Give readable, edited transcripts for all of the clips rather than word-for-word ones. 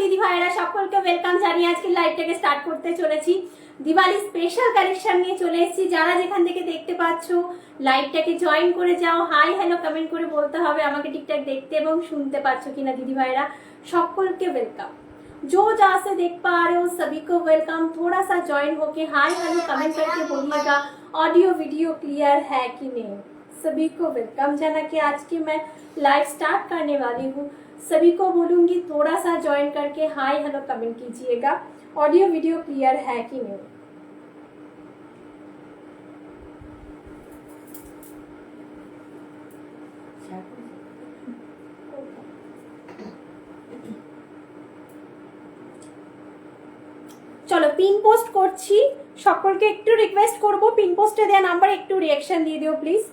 দিদি ভাইরা সকলকে ওয়েলকাম জানিয়ে আজকে লাইভটাকে স্টার্ট করতে চলেছি। দিওয়ালি স্পেশাল কালেকশন নিয়ে চলে এসেছি। যারা যেখান থেকে দেখতে পাচ্ছ লাইভটাকে জয়েন করে যাও, হাই হ্যালো কমেন্ট করে বলতে হবে আমাকে ঠিকঠাক দেখতে এবং শুনতে পাচ্ছ কিনা। দিদি ভাইরা সকলকে वेलकम, जो जहाँ से देख पा रहे हो सभी को वेलकम। थोड़ा सा ज्वाइन होके हाय हेलो कमेंट करके बोलिएगा ऑडियो वीडियो क्लियर है कि नहीं। सभी को वेलकम जाना कि आज की मैं लाइव स्टार्ट करने वाली हूँ। सभी को बोलूंगी थोड़ा सा ज्वाइन करके हाय हेलो कमेंट कीजिएगा ऑडियो वीडियो क्लियर है कि नहीं। চলো পিন পোস্ট করছি, সকলকে একটু রিকোয়েস্ট করব পিন পোস্টে দেওয়া নাম্বার একটু রিঅ্যাকশন দিয়ে দিও প্লিজ।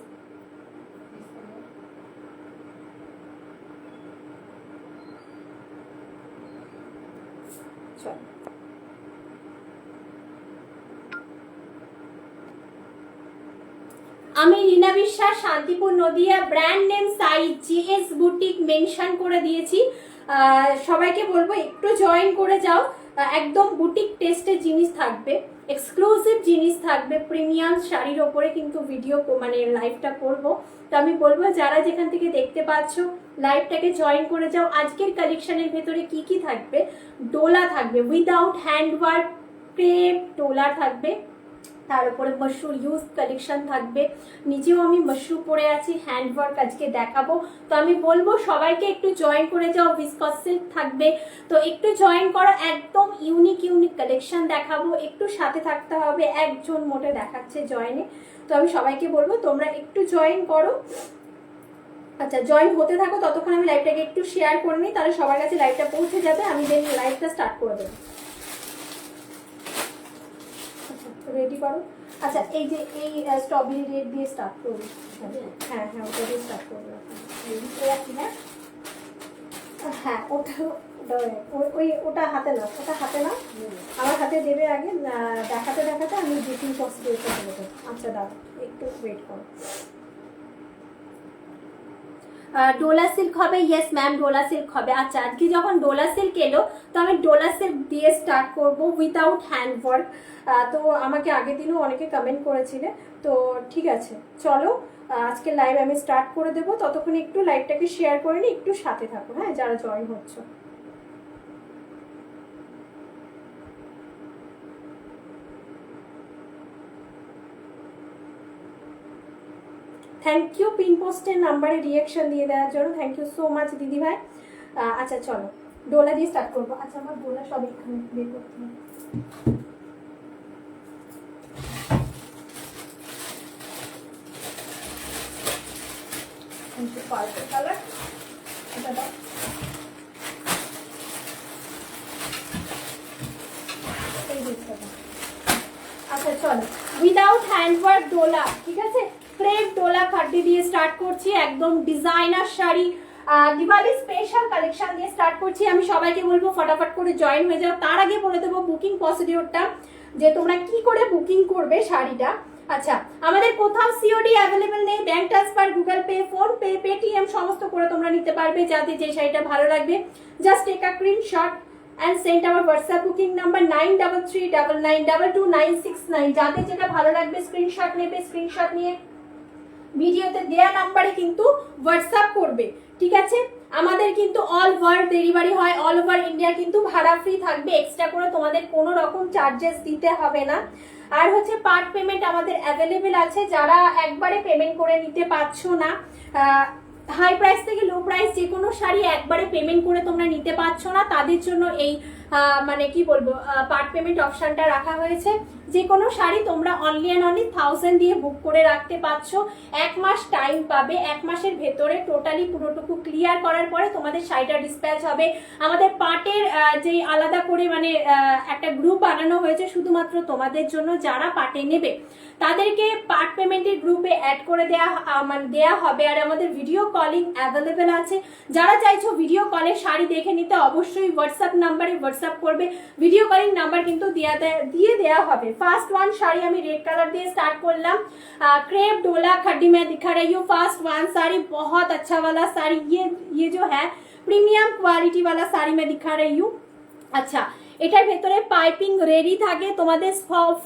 আমি রিনা বিশ্বাস, Shantipur Nadia, brand name size GS boutique mention করে দিয়েছি। সবাইকে বলবো একটু জয়েন করে যাও। একদম বুটিক টেস্টের জিনিস থাকবে, এক্সক্লুসিভ জিনিস থাকবে, প্রিমিয়াম শাড়ির ওপরে কিন্তু ভিডিও মানে লাইভটা করব। তো আমি বলবো যারা যেখান থেকে দেখতে পাচ্ছ লাইভটাকে জয়েন করে যাও। আজকের কালেকশনের ভেতরে কি কি থাকবে? ডোলা থাকবে উইদাউট হ্যান্ডওয়ার্ক, ক্রেপ ডোলা থাকবে, তার উপরে মশরু ইউজ কালেকশন থাকবে। নিজেও আমি মশরু পরে আছি, হ্যান্ডওয়ার্ক আজকে দেখাবো। তো আমি বলবো সবাইকে একটু জয়েন করে যাও। ভিসকস সিল্ক থাকবে, তো একটু জয়েন করো। একদম ইউনিক ইউনিক কালেকশন দেখাবো, একটু সাথে থাকতে হবে। একজন মোটে দেখাচ্ছে জয়েনে, তো আমি সবাইকে বলবো তোমরা একটু জয়েন করো। আচ্ছা জয়েন হতে থাকো, ততক্ষণ আমি লাইভটাকে একটু শেয়ার করে নিই, তাহলে সবার কাছে লাইভটা পৌঁছে যাবে। আমি দেন লাইভটা স্টার্ট করে দেবো। রেডি করো। আচ্ছা এই যে এই স্ট্রবেরি রেড দিয়ে স্টার্ট করবো। হ্যাঁ হ্যাঁ ওটা দিয়ে স্টার্ট করবো। হ্যাঁ ওটা ওটা হাতে নাও, ওটা হাতে নাও, আমার হাতে দেবে আগে। দেখাতে দেখাতে আমি বুকিং প্রসিডিউর করে দেবো। আচ্ছা দাও একটু ওয়েট করো। ডোলা সিল্ক হবে? ইয়েস ম্যাম ডোলা সিল্ক হবে। আচ্ছা আজকে যখন ডোলা সিল্ক এলো তো আমি ডোলা সিল্ক দিয়ে স্টার্ট করব উইদাউট হ্যান্ডওয়ার্ক। তো আমাকে আগের দিনও অনেকে কমেন্ট করেছিলে, তো ঠিক আছে চলো আজকে লাইভ আমি স্টার্ট করে দেবো। ততক্ষণ একটু লাইভটাকে শেয়ার করে নিই, একটু সাথে থাকো হ্যাঁ যারা জয়েন হচ্ছে। থ্যাংক ইউ পিন পোস্টের নাম্বারে রিঅ্যাকশন দিয়ে দেওয়ার জন্য, থ্যাংক ইউ সো মাচ দিদি ভাই। আচ্ছা চলো ডোলা দিয়ে স্টার্ট করবো। আচ্ছা আমার ডোলা সব এখানে বের করতে হবে। পার্পল কালার এটা দাও। আচ্ছা চলো উইদাউট হ্যান্ডওয়ার্ক ডোলা, ঠিক আছে ক্রেপ ডোলা খাড্ডি দিয়ে স্টার্ট করছি। একদম designer sari, Diwali special collection দিয়ে স্টার্ট করছি। আমি সবাইকে বলবো ফটাফট করে জয়েন হয়ে যাও। তার আগে বলে দেবো বুকিং প্রসিডিওরটা, যে তোমরা কি করে বুকিং করবে শাড়িটা। আচ্ছা আমাদের কোথাও সিওডি অ্যাভেলেবেল নেই, bank transfer, Google pay, phone pay, Paytm সমস্ত করে তোমরা নিতে পারবে। যাতে যে শাড়িটা ভালো লাগবে just take a screenshot and send our WhatsApp booking number 9339922969। যাদের যেটা ভালো লাগবে স্ক্রিনশট নেবে, স্ক্রিনশট নিয়ে ভিডিওতে দেয়া নাম্বারে কিন্তু হোয়াটসঅ্যাপ করবে, ঠিক আছে। আমাদের কিন্তু অল ওভার ডেলিভারি হয়, অল ওভার ইন্ডিয়া কিন্তু ভাড়া ফ্রি থাকবে, এক্সট্রা করে তোমাদের কোনো রকম চার্জেস দিতে হবে না। আর হচ্ছে পার্ট পেমেন্ট আমাদের অ্যাভেলেবেল আছে। যারা একবারে পেমেন্ট করে নিতে পারছো না, হাই প্রাইস থেকে লো প্রাইস যে কোনো শাড়ি একবারে পেমেন্ট করে তোমরা নিতে পারছো না, তাদের জন্য এই মানে কি বলবো পার্ট পেমেন্ট অপশনটা রাখা হয়েছে। যে কোনো শাড়ি তোমরা অনলি অ্যান্ড অনলি 1000 দিয়ে বুক করে রাখতে পারছো। 1 মাস টাইম পাবে, 1 মাসের ভেতরে টোটালি পুরোটুকু ক্লিয়ার করার পরে তোমাদের শাড়িটা ডিসপ্যাচ হবে। আমাদের পার্টের যে আলাদা করে মানে একটা গ্রুপ বানানো হয়েছে শুধুমাত্র তোমাদের জন্য। যারা পার্টে নেবে তাদেরকে পার্ট পেমেন্টের গ্রুপে অ্যাড করে দেয়া হবে। আর আমাদের ভিডিও কলিং অ্যাভেলেবেল আছে। যারা চাইছো ভিডিও কলে শাড়ি দেখে নিতে অবশ্যই হোয়াটসঅ্যাপ নাম্বারে হোয়াটসঅ্যাপ করবে। ভিডিও কলিং নাম্বার কিন্তু দিয়ে দেওয়া হবে। फर्स्ट वन साड़ी हमें रेड कलर दिए स्टार्ट कर लम। क्रेप डोला खड्डी में दिखा रही हूँ। फर्स्ट वन साड़ी बहुत अच्छा वाला साड़ी, ये जो है प्रीमियम क्वालिटी वाला साड़ी मैं दिखा रही हूँ। আচ্ছা, এটার ভেতরে পাইপিং রেডি থাকে, তোমাদের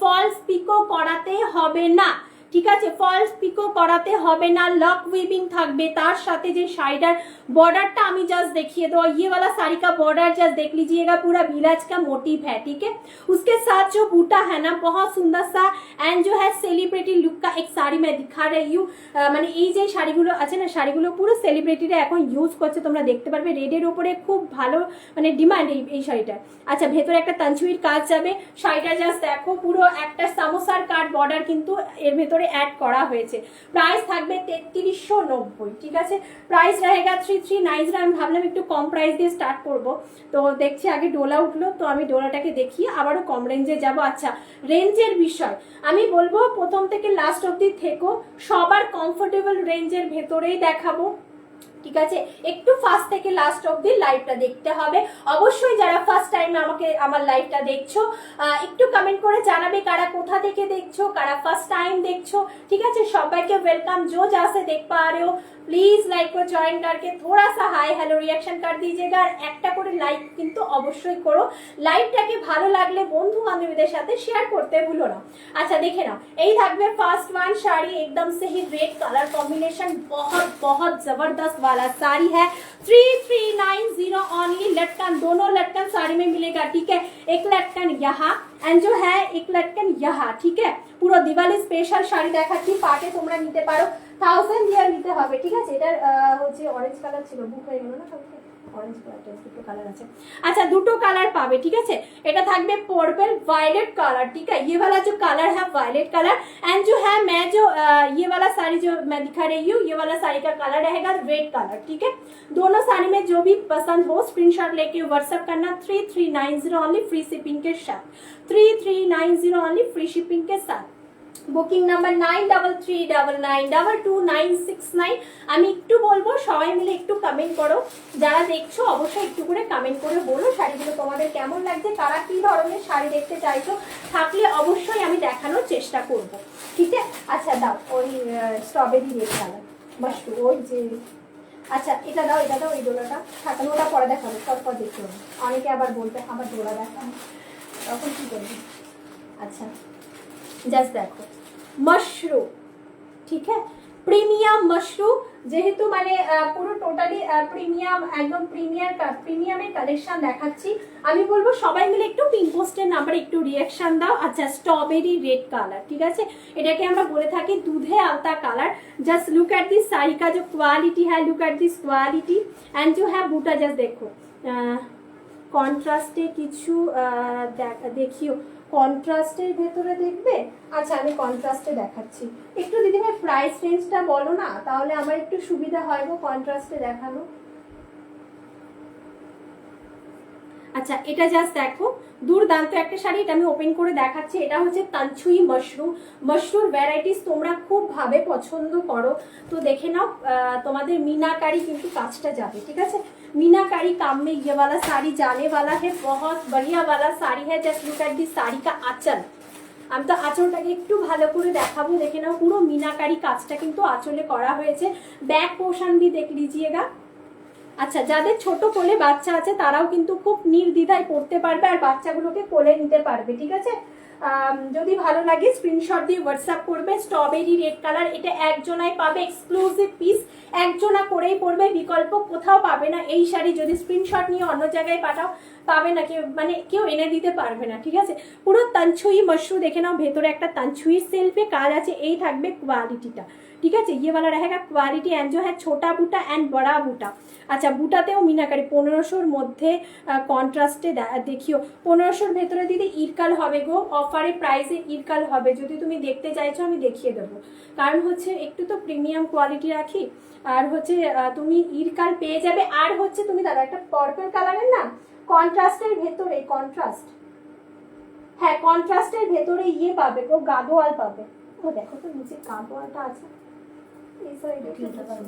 ফলস পিকো করাতে হবে না, ঠিক আছে, ফলস পিকো করাতে হবে না, লক উইভিং থাকবে। তার সাথে যে শাড়িটার बॉर्डरটা আমি জাস্ট দেখিए दो, ये वाला साड़ी का बॉर्डर जस्ट देख लीजिएगा, पूरा विलेज का मोटिव है, ठीक है। उसके साथ जो बूटा है ना बहुत सुंदर सा एंड जो है सेलिब्रिटी लुक का एक শাড়ি मैं दिखा रही हूँ। মানে এই যে শাড়িগুলো আছে না, শাড়িগুলো পুরো সেলিব্রিটিরা এখন ইউজ করছে, তোমরা দেখতে পারবে রেডের উপরে খুব ভালো মানে ডিমান্ড এই শাড়িটা। আচ্ছা, ভেতরে একটা তানচুইর কাজ যাবে, শাড়িটা জাস্ট দেখো পুরো একটা সামোসার কাট বর্ডার কিন্তু এর ভেতরে অ্যাড করা হয়েছে। প্রাইস থাকবে 3390, ঠিক আছে। প্রাইস रहेगा 3390। আমি ভাবলাম একটু কম প্রাইস দিয়ে স্টার্ট করব, তো দেখছি আগে ডোলা উঠলো, তো আমি ডোলাটাকে দেখিয়ে আবারও কম রেঞ্জে যাব। আচ্ছা, রেঞ্জের বিষয় আমি বলবো প্রথম থেকে লাস্ট অবধি থেকো, সবার কমফোর্টেবল রেঞ্জের ভেতরেই দেখাবো, ঠিক আছে। একটু ফার্স্ট থেকে লাস্ট অবধি লাইভটা দেখতে হবে। অবশ্যই যারা ফার্স্ট টাইম আমাকে আমার লাইভটা দেখছো একটু কমেন্ট করে জানাবে কারা कोथा থেকে দেখছো, কারা ফার্স্ট টাইম দেখছো, ঠিক আছে। সবাইকে ওয়েলকাম, जो जहाँ से देख पा रहे हो प्लीज लाइक को ज्वाइन करके थोड़ा सा हाई हेलो रिएक्शन कर दीजिएगा, আর একটা করে লাইক কিন্তু অবশ্যই করো। লাইভটাকে ভালো লাগলে বন্ধু বান্ধবীদের সাথে শেয়ার করতে ভুলো না। আচ্ছা, দেখে নাও, এই থাকবে ফার্স্ট ওয়ান শাড়ি, एकदम से ही रेड कलर कॉम्बिनेशन, बहुत बहुत जबरदस्त वाला साड़ी है। 3390 ओनली। लटकन, दोनों लटकन साड़ी में मिलेगा, ठीक है। एक लटकन यहाँ एंड जो है एक लटकन यहाँ, ठीक है। পুরো দিওয়ালি স্পেশাল শাড়ি দেখাচ্ছি, পাটে তোমরা নিতে পারো, 1000 ইয়ার নিতে হবে, ঠিক আছে। এটার হচ্ছে অরেঞ্জ কালার ছিল, বুক হয়ে গেল না কালকে, অরেঞ্জ কালারটা দুটো কালার আছে। আচ্ছা, দুটো কালার পাবে, ঠিক আছে। এটা থাকবে पर्पल वायलेट कलर, ठीक है। ये वाला जो कलर है वायलेट कलर एंड जो है मैं जो ये वाला साड़ी जो मैं दिखा रही हूँ, ये वाला साड़ी का कलर रहेगा रेड कलर, ठीक है। दोनों साड़ी में जो भी पसंद हो स्क्रीनशॉट लेके व्हाट्सएप करना। 3390 ओनली, फ्री शिपिंग के साथ। 3390 ओनली, फ्री शिपिंग के साथ। Booking number 9339992969। আমি একটু বলবো সবাই মিলে একটু কমেন্ট করো, যারা দেখছো অবশ্যই একটু করে কমেন্ট করে বলো শাড়িগুলো তোমাদের কেমন লাগছে, কারা কি ধরনের শাড়ি দেখতে চাইছো, থাকলে অবশ্যই আমি দেখানোর চেষ্টা করব, ঠিক আছে। আচ্ছা দাও, ওই স্ট্রবেরি রেড কালার বাস, ওই যে আচ্ছা এটা দাও, এটা দাও, এই ডোলাটা থাকানো, ওটা পরে দেখাবো, পর দেখতে হবে। অনেকে আবার বলতে আমার ডোলা দেখানো, তখন কি করবে। আচ্ছা, জাস্ট দেখো মাশরুম, ঠিক আছে, প্রিমিয়াম মাশরুম, যেহেতু মানে পুরো টোটালি প্রিমিয়াম, একদম প্রিমিয়ামের কালেকশন দেখাচ্ছি। আমি বলবো সবাই মিলে একটু পিন পোস্টের নাম্বারে একটু রিয়াকশন দাও। আচ্ছা, স্ট্রবেরি রেড কালার, ঠিক আছে, এটাকে আমরা বলে থাকি দুধে আলতা colour. Just look eight this sari का जो क्वालिटी है, look at this quality and जो है বুটা জাস্ট দেখো, কন্ট্রাস্টে কিছু দেখিও, কন্ট্রাস্টের ভেতরে দেখবে। আচ্ছা, আমি কন্ট্রাস্টে দেখাচ্ছি, একটু দিদিভাই প্রাইস রেঞ্জটা বলো না, তাহলে আমার একটু সুবিধা হয় গো কন্ট্রাস্টে দেখানো। আচ্ছা, এটা জাস্ট দেখো দুর্দান্ত একটা শাড়ি, এটা আমি ওপেন করে দেখাচ্ছি। এটা হচ্ছে তানচুই মশরুর ভ্যারাইটিস তোমরা খুব ভাবে পছন্দ করো, তো দেখে নাও। তোমাদের मीनाकारी কিন্তু কাজটা যাবে, ঠিক আছে। मीनाकारी काम में ये वाला साड़ी जाने वाला है, बहुत बढ़िया वाला साड़ी है। Just look at this sari का आंचल, আমি তো আঁচলটাকে একটু ভালো করে দেখাবো, দেখে নাও পুরো मीनाकारी কাজটা কিন্তু আঁচলে করা হয়েছে। ব্যাক পোর্শন भी देख लीजिएगा। আচ্ছা, যাদের ছোট কোলে বাচ্চা আছে তারাও কিন্তু খুব নির্দ্বিধায় পড়তে পারবে আর বাচ্চাগুলোকে কোলে নিতে পারবে, ঠিক আছে। যদি ভালো লাগে স্ক্রিনশট দিয়ে হোয়াটসঅ্যাপ করবে। স্ট্রবেরি রেড কালার, এটা একজনাই পাবে, এক্সক্লুসিভ পিস, একজনা করেই পড়বে, বিকল্প কোথাও পাবে না। এই শাড়ি যদি স্ক্রিনশট নিয়ে অন্য জায়গায় পাঠাও পাবে না কেউ, মানে কেউ এনে দিতে পারবে না, ঠিক আছে। পুরো তানচুই মশরু দেখে নাও, ভেতরে একটা তানচুই সেলফে কাজ আছে। এই থাকবে কোয়ালিটিটা, ঠিক আছে। ये वाला रहेगा क्वालिटी एंड जो है छोटा बूटा एंड बड़ा बूटा। আচ্ছা, বুটাতেও मीनाकारी 1500-র মধ্যে কন্ট্রাস্টে দেখিও। 1500-র ভেতরে দিদি ইরকাল হবে গো, অফারে প্রাইসে ইরকাল হবে। যদি তুমি দেখতে চাইছো আমি দেখিয়ে দেবো, কারণ হচ্ছে একটু তো প্রিমিয়াম কোয়ালিটি রাখি, আর হচ্ছে তুমি ইরকাল পেয়ে যাবে। আর হচ্ছে তুমি দাদা একটা পার্পল কালারের না কন্ট্রাস্টের ভেতরে, কন্ট্রাস্ট, হ্যাঁ কন্ট্রাস্টের ভেতরে ইয়ে পাবে গো, গাদোয়াল পাবে। ও দেখো তো নিচে গাদোয়ালটা আছে, এই সাইডে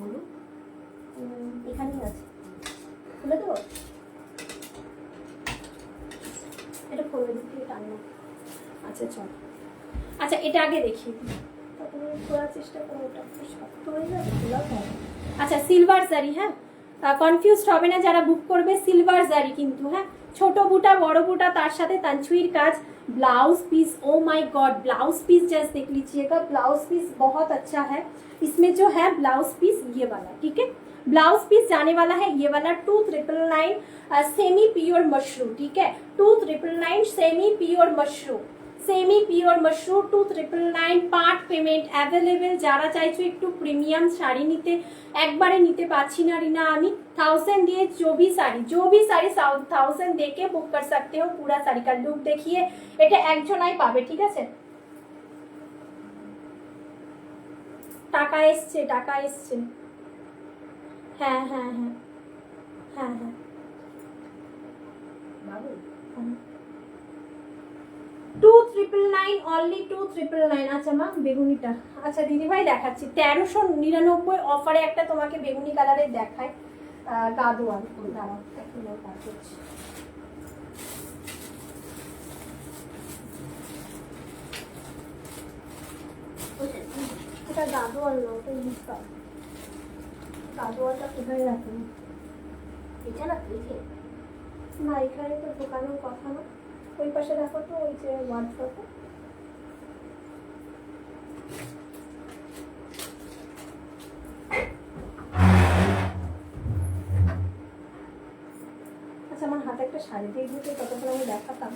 বলো, এখানেই আছে, খুলে দেবো, এটা খুলে দিতে টানো। আচ্ছা চল, আচ্ছা এটা আগে দেখি, তারপরে খোলার চেষ্টা করো, ওটা শক্ত হয়ে যাবে, খোলা হবে। আচ্ছা, সিলভার জারি, হ্যাঁ কনফিউজড হবে না যারা বুক করবে। সিলভার জারি কিন্তু, হ্যাঁ, ছোট বুটা বড় বুটা, তার সাথে तांचुईर काज। Blouse piece, oh my god, blouse piece जैसे देख लीजिएगा, ब्लाउज पीस बहुत अच्छा है। इसमें जो है ब्लाउज पीस ये वाला, ठीक है, ब्लाउज पीस जाने वाला है ये वाला 2999 सेमी प्योर मशरूम, ठीक है, 2999 semi pure mushroom, semi pure mushroom 2999 part payment available. যারা চাইছো একটু প্রিমিয়াম শাড়ি নিতে, একবারে নিতে পাচ্ছি না রিনা আমি, 1000 দিয়ে जो भी साड़ी 1000 देके बुक कर सकते हो। पूरा साड़ी का लुक देखिए, এটা একজনাই পাবে, ঠিক আছে। টাকা এসছে, টাকা এসছে, হ্যাঁ হ্যাঁ হ্যাঁ হ্যাঁ হ্যাঁ বাবু 2999 অনলি 2999। আচ্ছা মা বেগুনিটা, আচ্ছা দিদি ভাই দেখাচ্ছি 1399 অফারে একটা তোমাকে বেগুনি কালারের দেখায়, গাদোয়াল। দাঁড়াও এখন বার করছি। এটা গাদোয়াল না, ওটা ইউজটা। গাদোয়ালটা কোথায় রাখুন? এটা না না, এখানে তো দোকানের কথা না, ওই পাশে দেখো তো, ওই যে ওয়ার্ড্রপে। আচ্ছা আমার হাতে একটা শাড়ি দিয়ে দিতে, ততক্ষণ আমি দেখাতাম।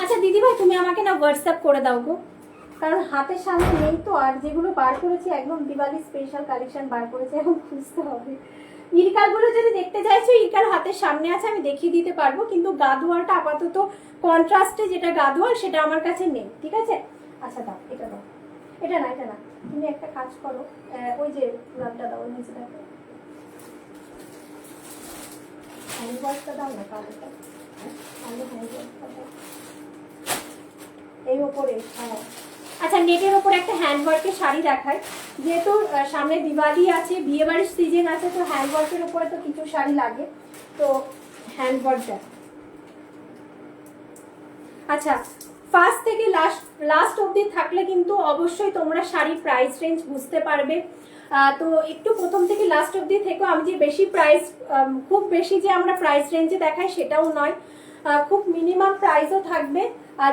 আচ্ছা দিদি ভাই তুমি আমাকে না হোয়াটসঅ্যাপ করে দাও গো, কারণ হাতের সামনে নেই তো। আর যেগুলো বার করেছি একদম দিওয়ালি স্পেশাল কালেকশন বার করেছি, এখন খুঁজতে হবে। ইরকালগুলো যদি দেখতে চাইছো, ইরকাল হাতের সামনে আছে, আমি দেখিয়ে দিতে পারবো, কিন্তু গাদোয়ালটা আপাতত কন্ট্রাস্টে যেটা গাদোয়াল সেটা আমার কাছে নেই, ঠিক আছে। আচ্ছা দাও, এটা দাও, এটা না, এটা না, তুমি একটা কাজ করো, ওই যে লালটা দাও, নিচে দেখো, হ্যান্ডওয়াশটা দাও না, কালোটা, হ্যান্ডওয়াশটা দাও এই ওপরে। হ্যাঁ আচ্ছা, নেটের ওপর একটা হ্যান্ডওয়ার্কের শাড়ি দেখায়, যেহেতু সামনে দিওয়ালি আছে, বিয়েবাড়ির সিজন আছে, তো হ্যান্ডওয়ার্কের উপরে তো কিছু শাড়ি লাগে, তো হ্যান্ডওয়ার্ক দেখ। আচ্ছা ফার্স্ট থেকে লাস্ট অবধি থাকলে কিন্তু অবশ্যই তোমরা শাড়ির প্রাইস রেঞ্জ বুঝতে পারবে। তো একটু প্রথম থেকে লাস্ট অবধি থেকে, আমি যে বেশি প্রাইস, খুব বেশি যে আমরা প্রাইস রেঞ্জে দেখাই সেটাও নয়, খুব মিনিমাম প্রাইসও থাকবে।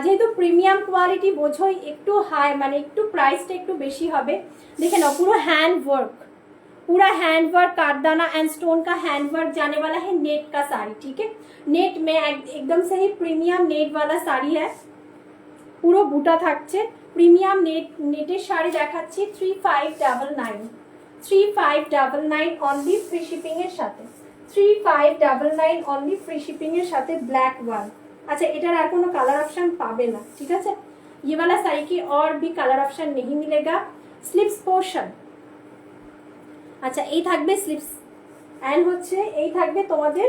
যেহেতু প্রিমিয়াম কোয়ালিটি বোঝোই, একটু হাই মানে একটু প্রাইসটা একটু বেশি হবে। দেখে নাও পুরো हैंड वर्क, पूरा हैंड वर्क, कारदाना एंड स्टोन का हैंड वर्क जाने वाला है। नेट का साड़ी, ठीक है, नेट में एकदम से ही प्रीमियम नेट वाला साड़ी है। পুরো বুটা থাকছে, প্রিমিয়াম নেটের শাড়ি দেখাচ্ছি 3599, 3599 অনলি ফ্রি শিপিং এর সাথে, 3599 অনলি ফ্রি শিপিং এর সাথে ব্ল্যাক ওয়ান। अच्छा इधर আর কোনো কালার অপশন পাবে না, ঠিক আছে। ये वाला साड़ी की और भी कलर ऑप्शन नहीं मिलेगा। स्लीव्स पोर्शन, আচ্ছা এই থাকবে স্লিভস, এন্ড হচ্ছে এই থাকবে তোমাদের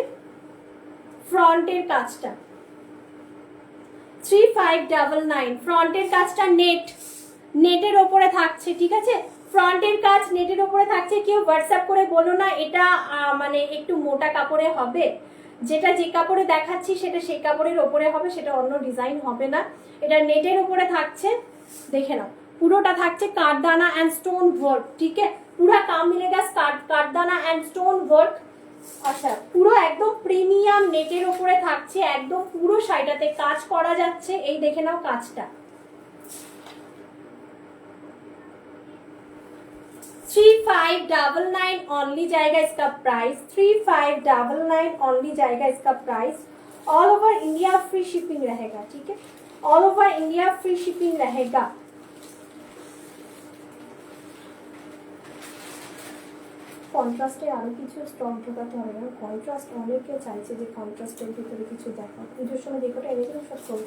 ফ্রন্টের কাজটা 3599, ফ্রন্টের কাজটা নেটের উপরে থাকছে, ঠিক আছে। ফ্রন্টের কাজ নেটের উপরে থাকছে। কেউ হোয়াটসঅ্যাপ করে বলো না এটা মানে একটু মোটা কাপড়ে হবে, যেটা যে কাপড়ে দেখাচ্ছি সেটা সেই কাপড়ের উপরে হবে, সেটা অন্য ডিজাইন হবে না। এটা নেটের উপরে থাকছে, দেখে নাও পুরোটা থাকছে कारदाना एंड स्टोन वर्क, ठीक है, पूरा काम मिलेगा कारदाना एंड स्टोन वर्क। আচ্ছা পুরো একদম প্রিমিয়াম নেটের উপরে থাকছে, একদম পুরো শাড়িটাতে কাজ করা যাচ্ছে, এই দেখে নাও কাজটা। 3599 ओनली जाएगा इसका प्राइस, 3599 ओनली जाएगा इसका price. All over India free shipping रहेगा, ठीक है, all over India free shipping रहेगा। কন্ট্রাস্টে আরো কিছু স্ট্রং ঢোকাতে হবে না, কন্ট্রাস্ট অনেকে চাইছে যে কন্ট্রাস্টের ভিতরে কিছু দেখো, পুজোর সময় দেখোটা এনেছিল সব করো।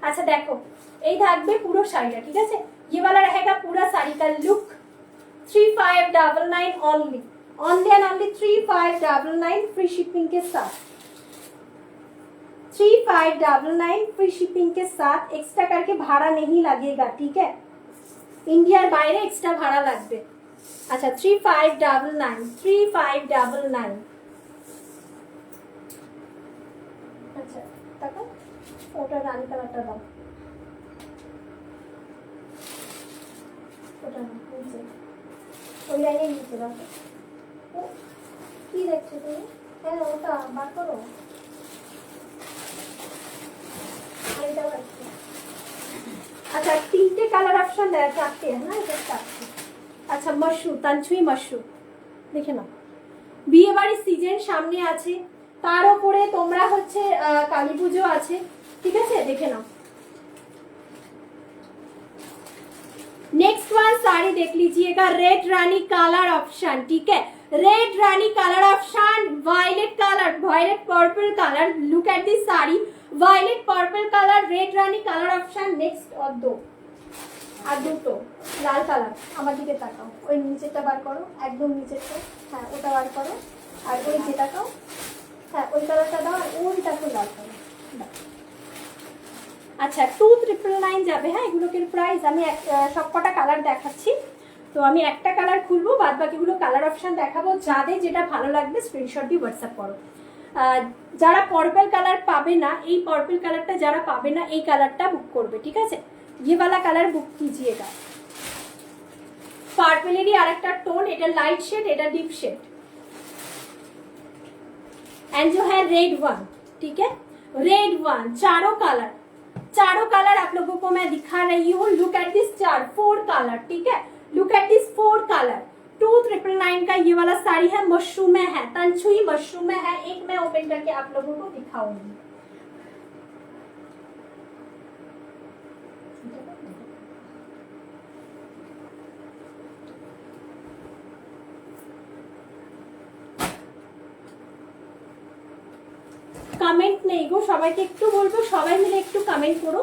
আচ্ছা দেখো এই থাকবে পুরো শাড়িটা, ঠিক আছে। ये वाला रहेगा पूरा साड़ी का look 3599 only, only and only 3599 free shipping के साथ, 3599 फ्री शिपिंग के साथ। एक्स्ट्रा करके भाड़ा नहीं लगेगा, ठीक है, इंडिया বাইরে एक्स्ट्रा भाड़ा লাগবে। अच्छा 3599, 3599। अच्छा तको ওটা রানী কালারটা দাও, ওটা ওই লাইনে নিচে রাখো। কি দেখছো তুমি? হ্যাঁ ওটা বার করো। আচ্ছা তিনটে কালার অপশন দেয়, চারটে না, এটা চারটে। আচ্ছা মাশরু, তানছুই মাশরু দেখে নাও। বিয়ে বাড়ির সিজন সামনে আছে, তার উপরে তোমরা হচ্ছে কালী পুজো আছে, ঠিক আছে দেখে নাও। नेक्स्ट वन साड़ी देख लीजिएगा, रेड रानी कलर ऑप्शन, ठीक है, red rani colour option, violet colour, violet purple colour, look at this sari, violet purple colour, red rani colour option. Next और दो আর দুটো লাল কালার, আমার দিকে তাকাও, ওই নিচেটা বার করো, একদম নিচেরটা, হ্যাঁ ওটা বার করো, আর ওই যে তাকাও, হ্যাঁ ওই কালারটা দাও, আর ওইটা তো লাল কালার। আচ্ছা 2399 যাবে। হ্যাঁ এগুলোকে প্রাইস আমি সব কটা কালার দেখাচ্ছি, তো আমি একটা কালার খুলবো, বাদ বাকিগুলো কালার অপশন দেখাবো, যাদের যেটা ভালো লাগবে স্ক্রিনশট দিয়ে হোয়াটসঅ্যাপ করো। যারা পার্পল কালার পাবে না, এই পার্পল কালারটা যারা পাবে না, এই কালারটা বুক করবে, ঠিক আছে, ये वाला कलर बुक कीजिएगा। পার্পলেরই আরেকটা টোন, এটা লাইট शेड, এটা डीप शेड, एंड जो है रेड वन, ठीक है, रेड वन, चारों कलर आप लोगों को मैं दिखा रही हूँ। लुक एट दिस 4 कलर, ठीक है, लुक एट दिस 4 कलर। 2999 का ये वाला साड़ी है, मशरूम में है, तंछुई मशरूम में है। एक मैं ओपन करके आप लोगों को दिखाऊंगी। কমেন্ট নেই গো, সবাইকে একটু বলবো সবাই মিলে একটু কমেন্ট করো।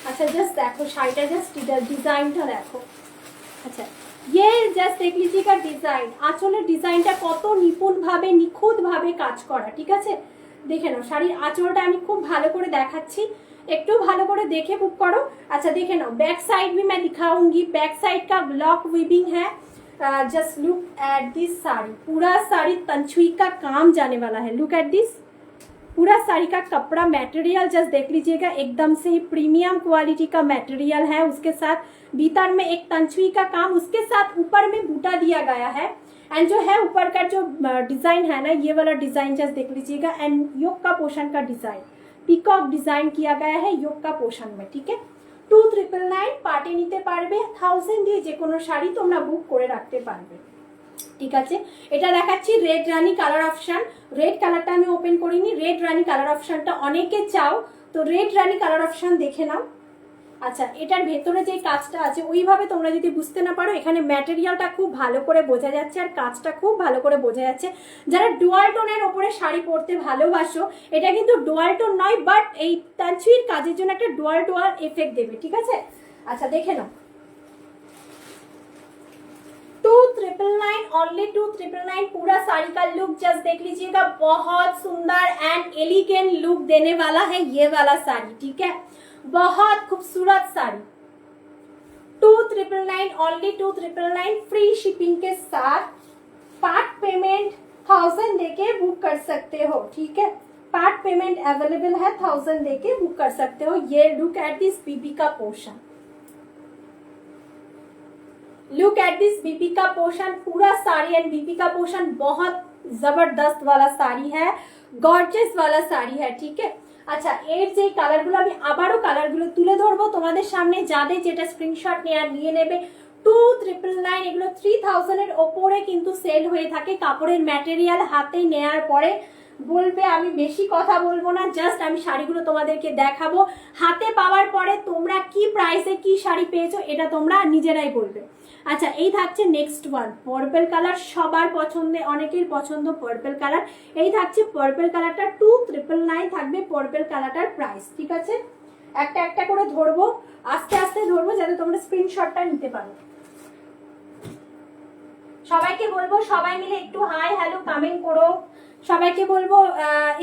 আচ্ছা জাস্ট দেখো শাড়িটা, জাস্ট ডিজাইনটা দেখো। আচ্ছা ये জাস্ট দেখ लीजिएगा ডিজাইন, আঁচলের ডিজাইনটা কত নিপুণ ভাবে নিখুঁত ভাবে কাজ করা, ঠিক আছে দেখে নাও। শাড়ির আঁচলটা আমি খুব ভালো করে দেখাচ্ছি, একটু ভালো করে দেখে বুক করো। अच्छा देखे ना, बैक साइड भी मैं दिखाऊंगी, बैक साइड का ब्लॉक वीविंग है। Just look at this sari, पूरा साड़ी तंछुई का काम जाने वाला है। लुक एट दिस, पूरा साड़ी का कपड़ा मटेरियल जस्ट देख लीजिएगा, एकदम से ही प्रीमियम क्वालिटी का मटेरियल है। उसके साथ भीतर में एक तंछुई का काम, उसके साथ ऊपर में बूटा दिया गया है। एंड जो है ऊपर का जो डिजाइन है ना, ये वाला डिजाइन जस्ट देख लीजिएगा। एंड योक का पोर्शन का डिजाइन, पिकॉक डिजाइन किया गया है योक का पोर्शन में, ठीक है। 2999 পার্টি নিতে পারবে, 1000 দিয়ে যে কোনো শাড়ি তোমরা বুক করে রাখতে পারবে, ঠিক আছে। এটা দেখাচ্ছি রেড রানী কালার অপশন, রেড কালারটা আমি ওপেন করিনি, রেড রানী কালার অপশনটা অনেকে চাও, তো রেড রানী কালার অপশন দেখে নাও। আচ্ছা এটার ভেতরে যে কাজটা আছে ওইভাবে তোমরা যদি বুঝতে না পারো, এখানে ম্যাটেরিয়ালটা খুব ভালো করে বোঝা যাচ্ছে আর কাজটা খুব ভালো করে বোঝা যাচ্ছে। যারা ডুয়াল টোনের ওপরে শাড়ি পরতে ভালোবাসো, এটা কিন্তু ডুয়াল টোন নয়, বাট এই তানছুইর কাজের জন্য একটা ডুয়াল এফেক্ট দেবে, ঠিক আছে। আচ্ছা দেখে নাও, 2999 ओनली 2999, पूरा साड़ी का लुक जस्ट देख लीजिएगा, बहुत सुंदर एंड एलिगेंट लुक देने वाला है ये वाला साड़ी, ठीक है, बहुत खूबसूरत साड़ी। 2999 ओनली 2999, फ्री शिपिंग के साथ। पार्ट पेमेंट 1000 देके बुक कर सकते हो, ठीक है, पार्ट पेमेंट अवेलेबल है, 1000 देके बुक कर सकते हो। ये लुक एट दिस बीबी का पोर्शन, लुक एट दिस बीबी का पोर्शन, पूरा साड़ी एंड बीबी का पोर्शन बहुत जबरदस्त वाला साड़ी है, गॉर्जियस वाला साड़ी है, ठीक है। আচ্ছা এর যে কালারগুলো আমি আবারও কালারগুলো তুলে ধরবো তোমাদের সামনে, যাদের যেটা স্ক্রিনশট নিয়ে নেবে। 2999 এগুলো 3000 এর ওপরে কিন্তু সেল হয়ে থাকে। কাপড়ের ম্যাটেরিয়াল হাতে নেয়ার পরে বলবে আমি বেশি কথা বলবো না, জাস্ট আমি শাড়িগুলো তোমাদেরকে দেখাবো। হাতে পাওয়ার পরে তোমরা কি প্রাইসে কি শাড়ি পেয়েছো এটা তোমরা নিজেরাই বলবে। আচ্ছা এই থাকছে নেক্সট ওয়ান, পার্পল কালার, সবার পছন্দে, অনেকের পছন্দ পার্পল কালার। এই থাকছে পার্পল কালারটা, 2999 থাকবে পার্পল কালারটার প্রাইস, ঠিক আছে। একটা একটা করে ধরবো, আস্তে আস্তে ধরবো যাতে তোমরা স্ক্রিনশটটা নিতে পারো। সবাইকে বলবো সবাই মিলে একটু হাই হ্যালো কমেন্ট করো, সবাইকে বলবো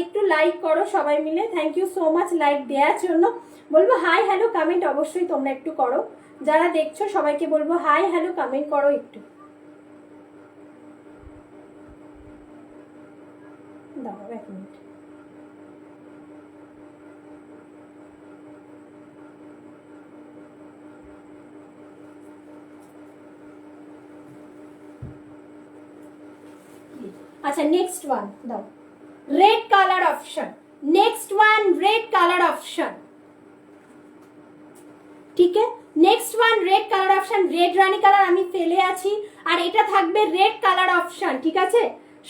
একটু লাইক করো সবাই মিলে। Thank you so much like দেওয়ার জন্য। বলবো হাই হ্যালো কমেন্ট অবশ্যই তোমরা একটু করো, যারা দেখছো সবাইকে বলবো হাই হ্যালো কমেন্ট করো একটু। দাও এক মিনিট। আচ্ছা নেক্সট ওয়ান দাও, red colour option, next one red colour option, ঠিক আছে, next one red colour option, red রানী কালার আমি ফেলে আছি, আর এটা থাকবে রেড কালার অপশন, ঠিক আছে।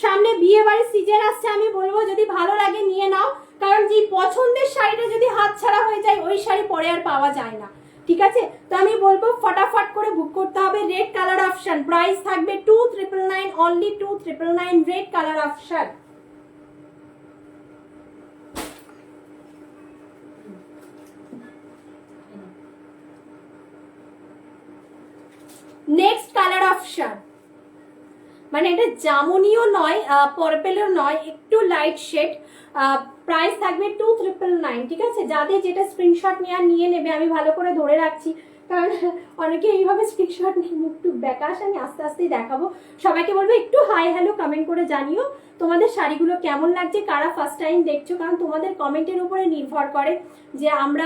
সামনে বিয়ে বাড়ির সিজন আসছে, আমি বলবো যদি ভালো লাগে নিয়ে নাও, কারণ যে পছন্দের শাড়িটা যদি হাতছাড়া হয়ে যায় ওই শাড়ি পরে আর পাওয়া যায় না, ঠিক আছে। তো আমি বলবো ফটাফট করে বুক করতে হবে, রেড কালার অপশন, প্রাইস থাকবে 2999, only 2999, red colour option. Next colour option, মানে এটা জামুনিও নয় পার্পেলও নয়, একটু লাইট শেড, প্রাইস থাকবে 2999, ঠিক আছে। যাদের যেটা স্ক্রিনশট নিয়ে নেবে, আমি ভালো করে ধরে রাখছি, কারণ অনেকে এইভাবে স্ক্রিনশট নিয়ে মুখ টুক ব্যাকাশ, আমি আস্তে আস্তেই দেখাবো। সবাইকে বলবো একটু হাই হ্যালো কমেন্ট করে জানিও তোমাদের শাড়িগুলো কেমন লাগছে, কারা ফার্স্ট টাইম দেখছো, কারণ তোমাদের কমেন্টের উপরে নির্ভর করে যে আমরা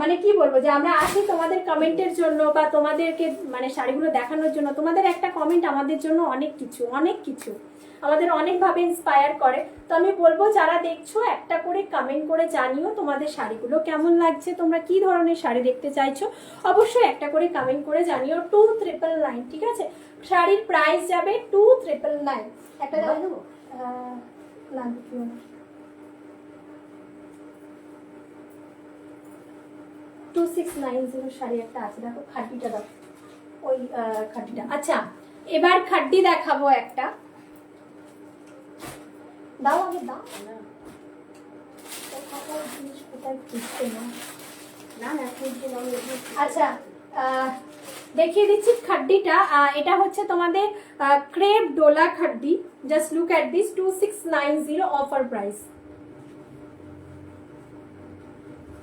মানে কি বলবো, যে আমরা আসি তোমাদের কমেন্টের জন্য বা তোমাদেরকে মানে শাড়িগুলো দেখানোর জন্য। তোমাদের একটা কমেন্ট আমাদের জন্য অনেক কিছু আমাদের অনেকভাবে ইন্সপায়ার করে। তো আমি বলবো যারা দেখছো একটা করে কমেন্ট করে জানিও তোমাদের শাড়িগুলো কেমন লাগছে, তোমরা কি ধরনের শাড়ি দেখতে চাইছো, অবশ্যই একটা করে কমেন্ট করে জানিও। 2999, ঠিক আছে, শাড়ির প্রাইস যাবে 2999। একটা দেওয়া দেবো না, 2690 শাড়ি একটা আছে, দেখো খাড্ডিটা দাও, ওই খাড্ডিটা। আচ্ছা এবার খাড্ডি দেখাবো একটা, দাও আগে দাও না, জিনিস কোথায় খুঁজছে না, আচ্ছা দেখিয়ে দিচ্ছি খাড্ডিটা। এটা হচ্ছে তোমাদের ক্রেপ ডোলা খাড্ডি, just look at this, 2690 offer price.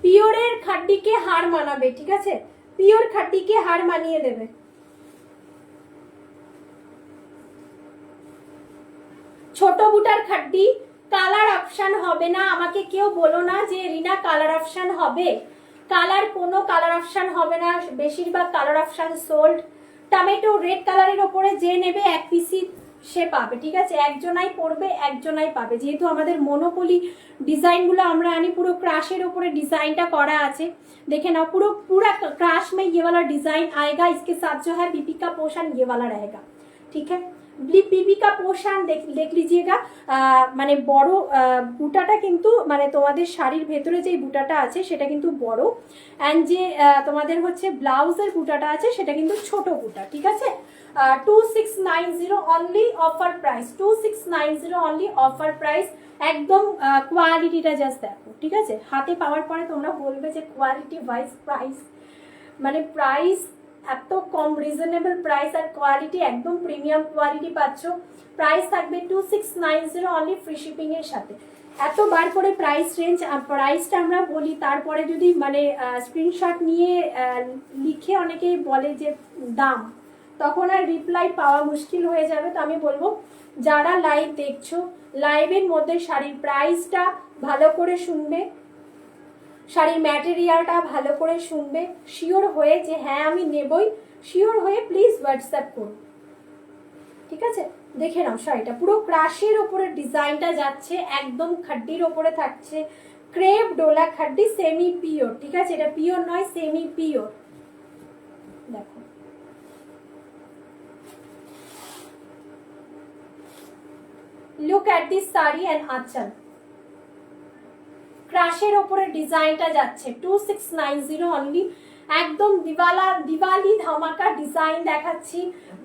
পিওরের খাড্ডিকে হার মানাবে, ঠিক আছে, পিওর খাড্ডিকে হার মানিয়ে দেবে। ছোট বুটার খাড্ডি, কালার অপশন হবে না, আমাকে কেউ বলো না যে রিনা কালার অপশন হবে, কালার কোনো কালার অপশন হবে না, বেশিরভাগ colour option sold. Tomato red কালারের ওপরে যে নেবে এক পিসি সে পাবে, ঠিক আছে, একজনাই পড়বে একজনাই পাবে, যেহেতু আমাদের মনোপলি ডিজাইনগুলো আমরা আনি, পুরো ক্রাশের ওপরে ডিজাইনটা করা আছে, দেখে নাও, पूरा क्राश में ये वाला डिजाइन आएगा, इसके साथ जो है बीबी का पोर्शन ये वाला रहेगा, ठीक है। बीबी का पोर्शन देख लीजिएगा, মানে বড় বুটাটা কিন্তু মানে তোমাদের শাড়ির ভেতরে যে বুটাটা আছে সেটা কিন্তু বড়, এন্ড যে তোমাদের হচ্ছে ব্লাউজের বুটাটা আছে সেটা কিন্তু ছোট বুটা, ঠিক আছে। 2690 only offer price, 2690 only offer price, একদম কোয়ালিটিটা জাস্ট দেখো, ঠিক আছে, হাতে পাওয়ার পরে তোমরা বলবে যে কোয়ালিটি ওয়াইজ প্রাইস, মানে প্রাইস এত কম, রিজনেবল প্রাইস আর কোয়ালিটি একদম প্রিমিয়াম কোয়ালিটি পাচ্ছ। প্রাইস থাকবে 2690 অনলি, ফ্রি শিপিং এর সাথে। এতবার করে প্রাইস রেঞ্জ প্রাইসটা আমরা বলি, তারপরে যদি মানে স্ক্রিনশট নিয়ে লিখে অনেকেই বলে যে দাম, তখন আর রিপ্লাই পাওয়া মুশকিল হয়ে যাবে। তো আমি বলবো যারা লাইভ দেখছো, লাইভের মধ্যে শাড়ির প্রাইসটা ভালো করে শুনবে, শাড়ির ম্যাটেরিয়ালটা ভালো করে শুনবে, শিওর হয়ে যে হ্যাঁ আমি নেবই, শিওর হয়ে প্লিজ হোয়াটসঅ্যাপ করুন, ঠিক আছে। দেখে নাও শাড়িটা পুরো ক্রাশের ওপরে ডিজাইনটা যাচ্ছে, একদম খাড্ডির ওপরে থাকছে, ক্রেপ ডোলা খাড্ডি, সেমি পিওর, ঠিক আছে, এটা পিওর নয় সেমি পিওর, দেখো look at this sari and আঁচল, ক্রাশের ওপরে ডিজাইনটা যাচ্ছে 2690 অনলি, একদম দিওয়ালি ধামাকা ডিজাইন দেখাচ্ছি,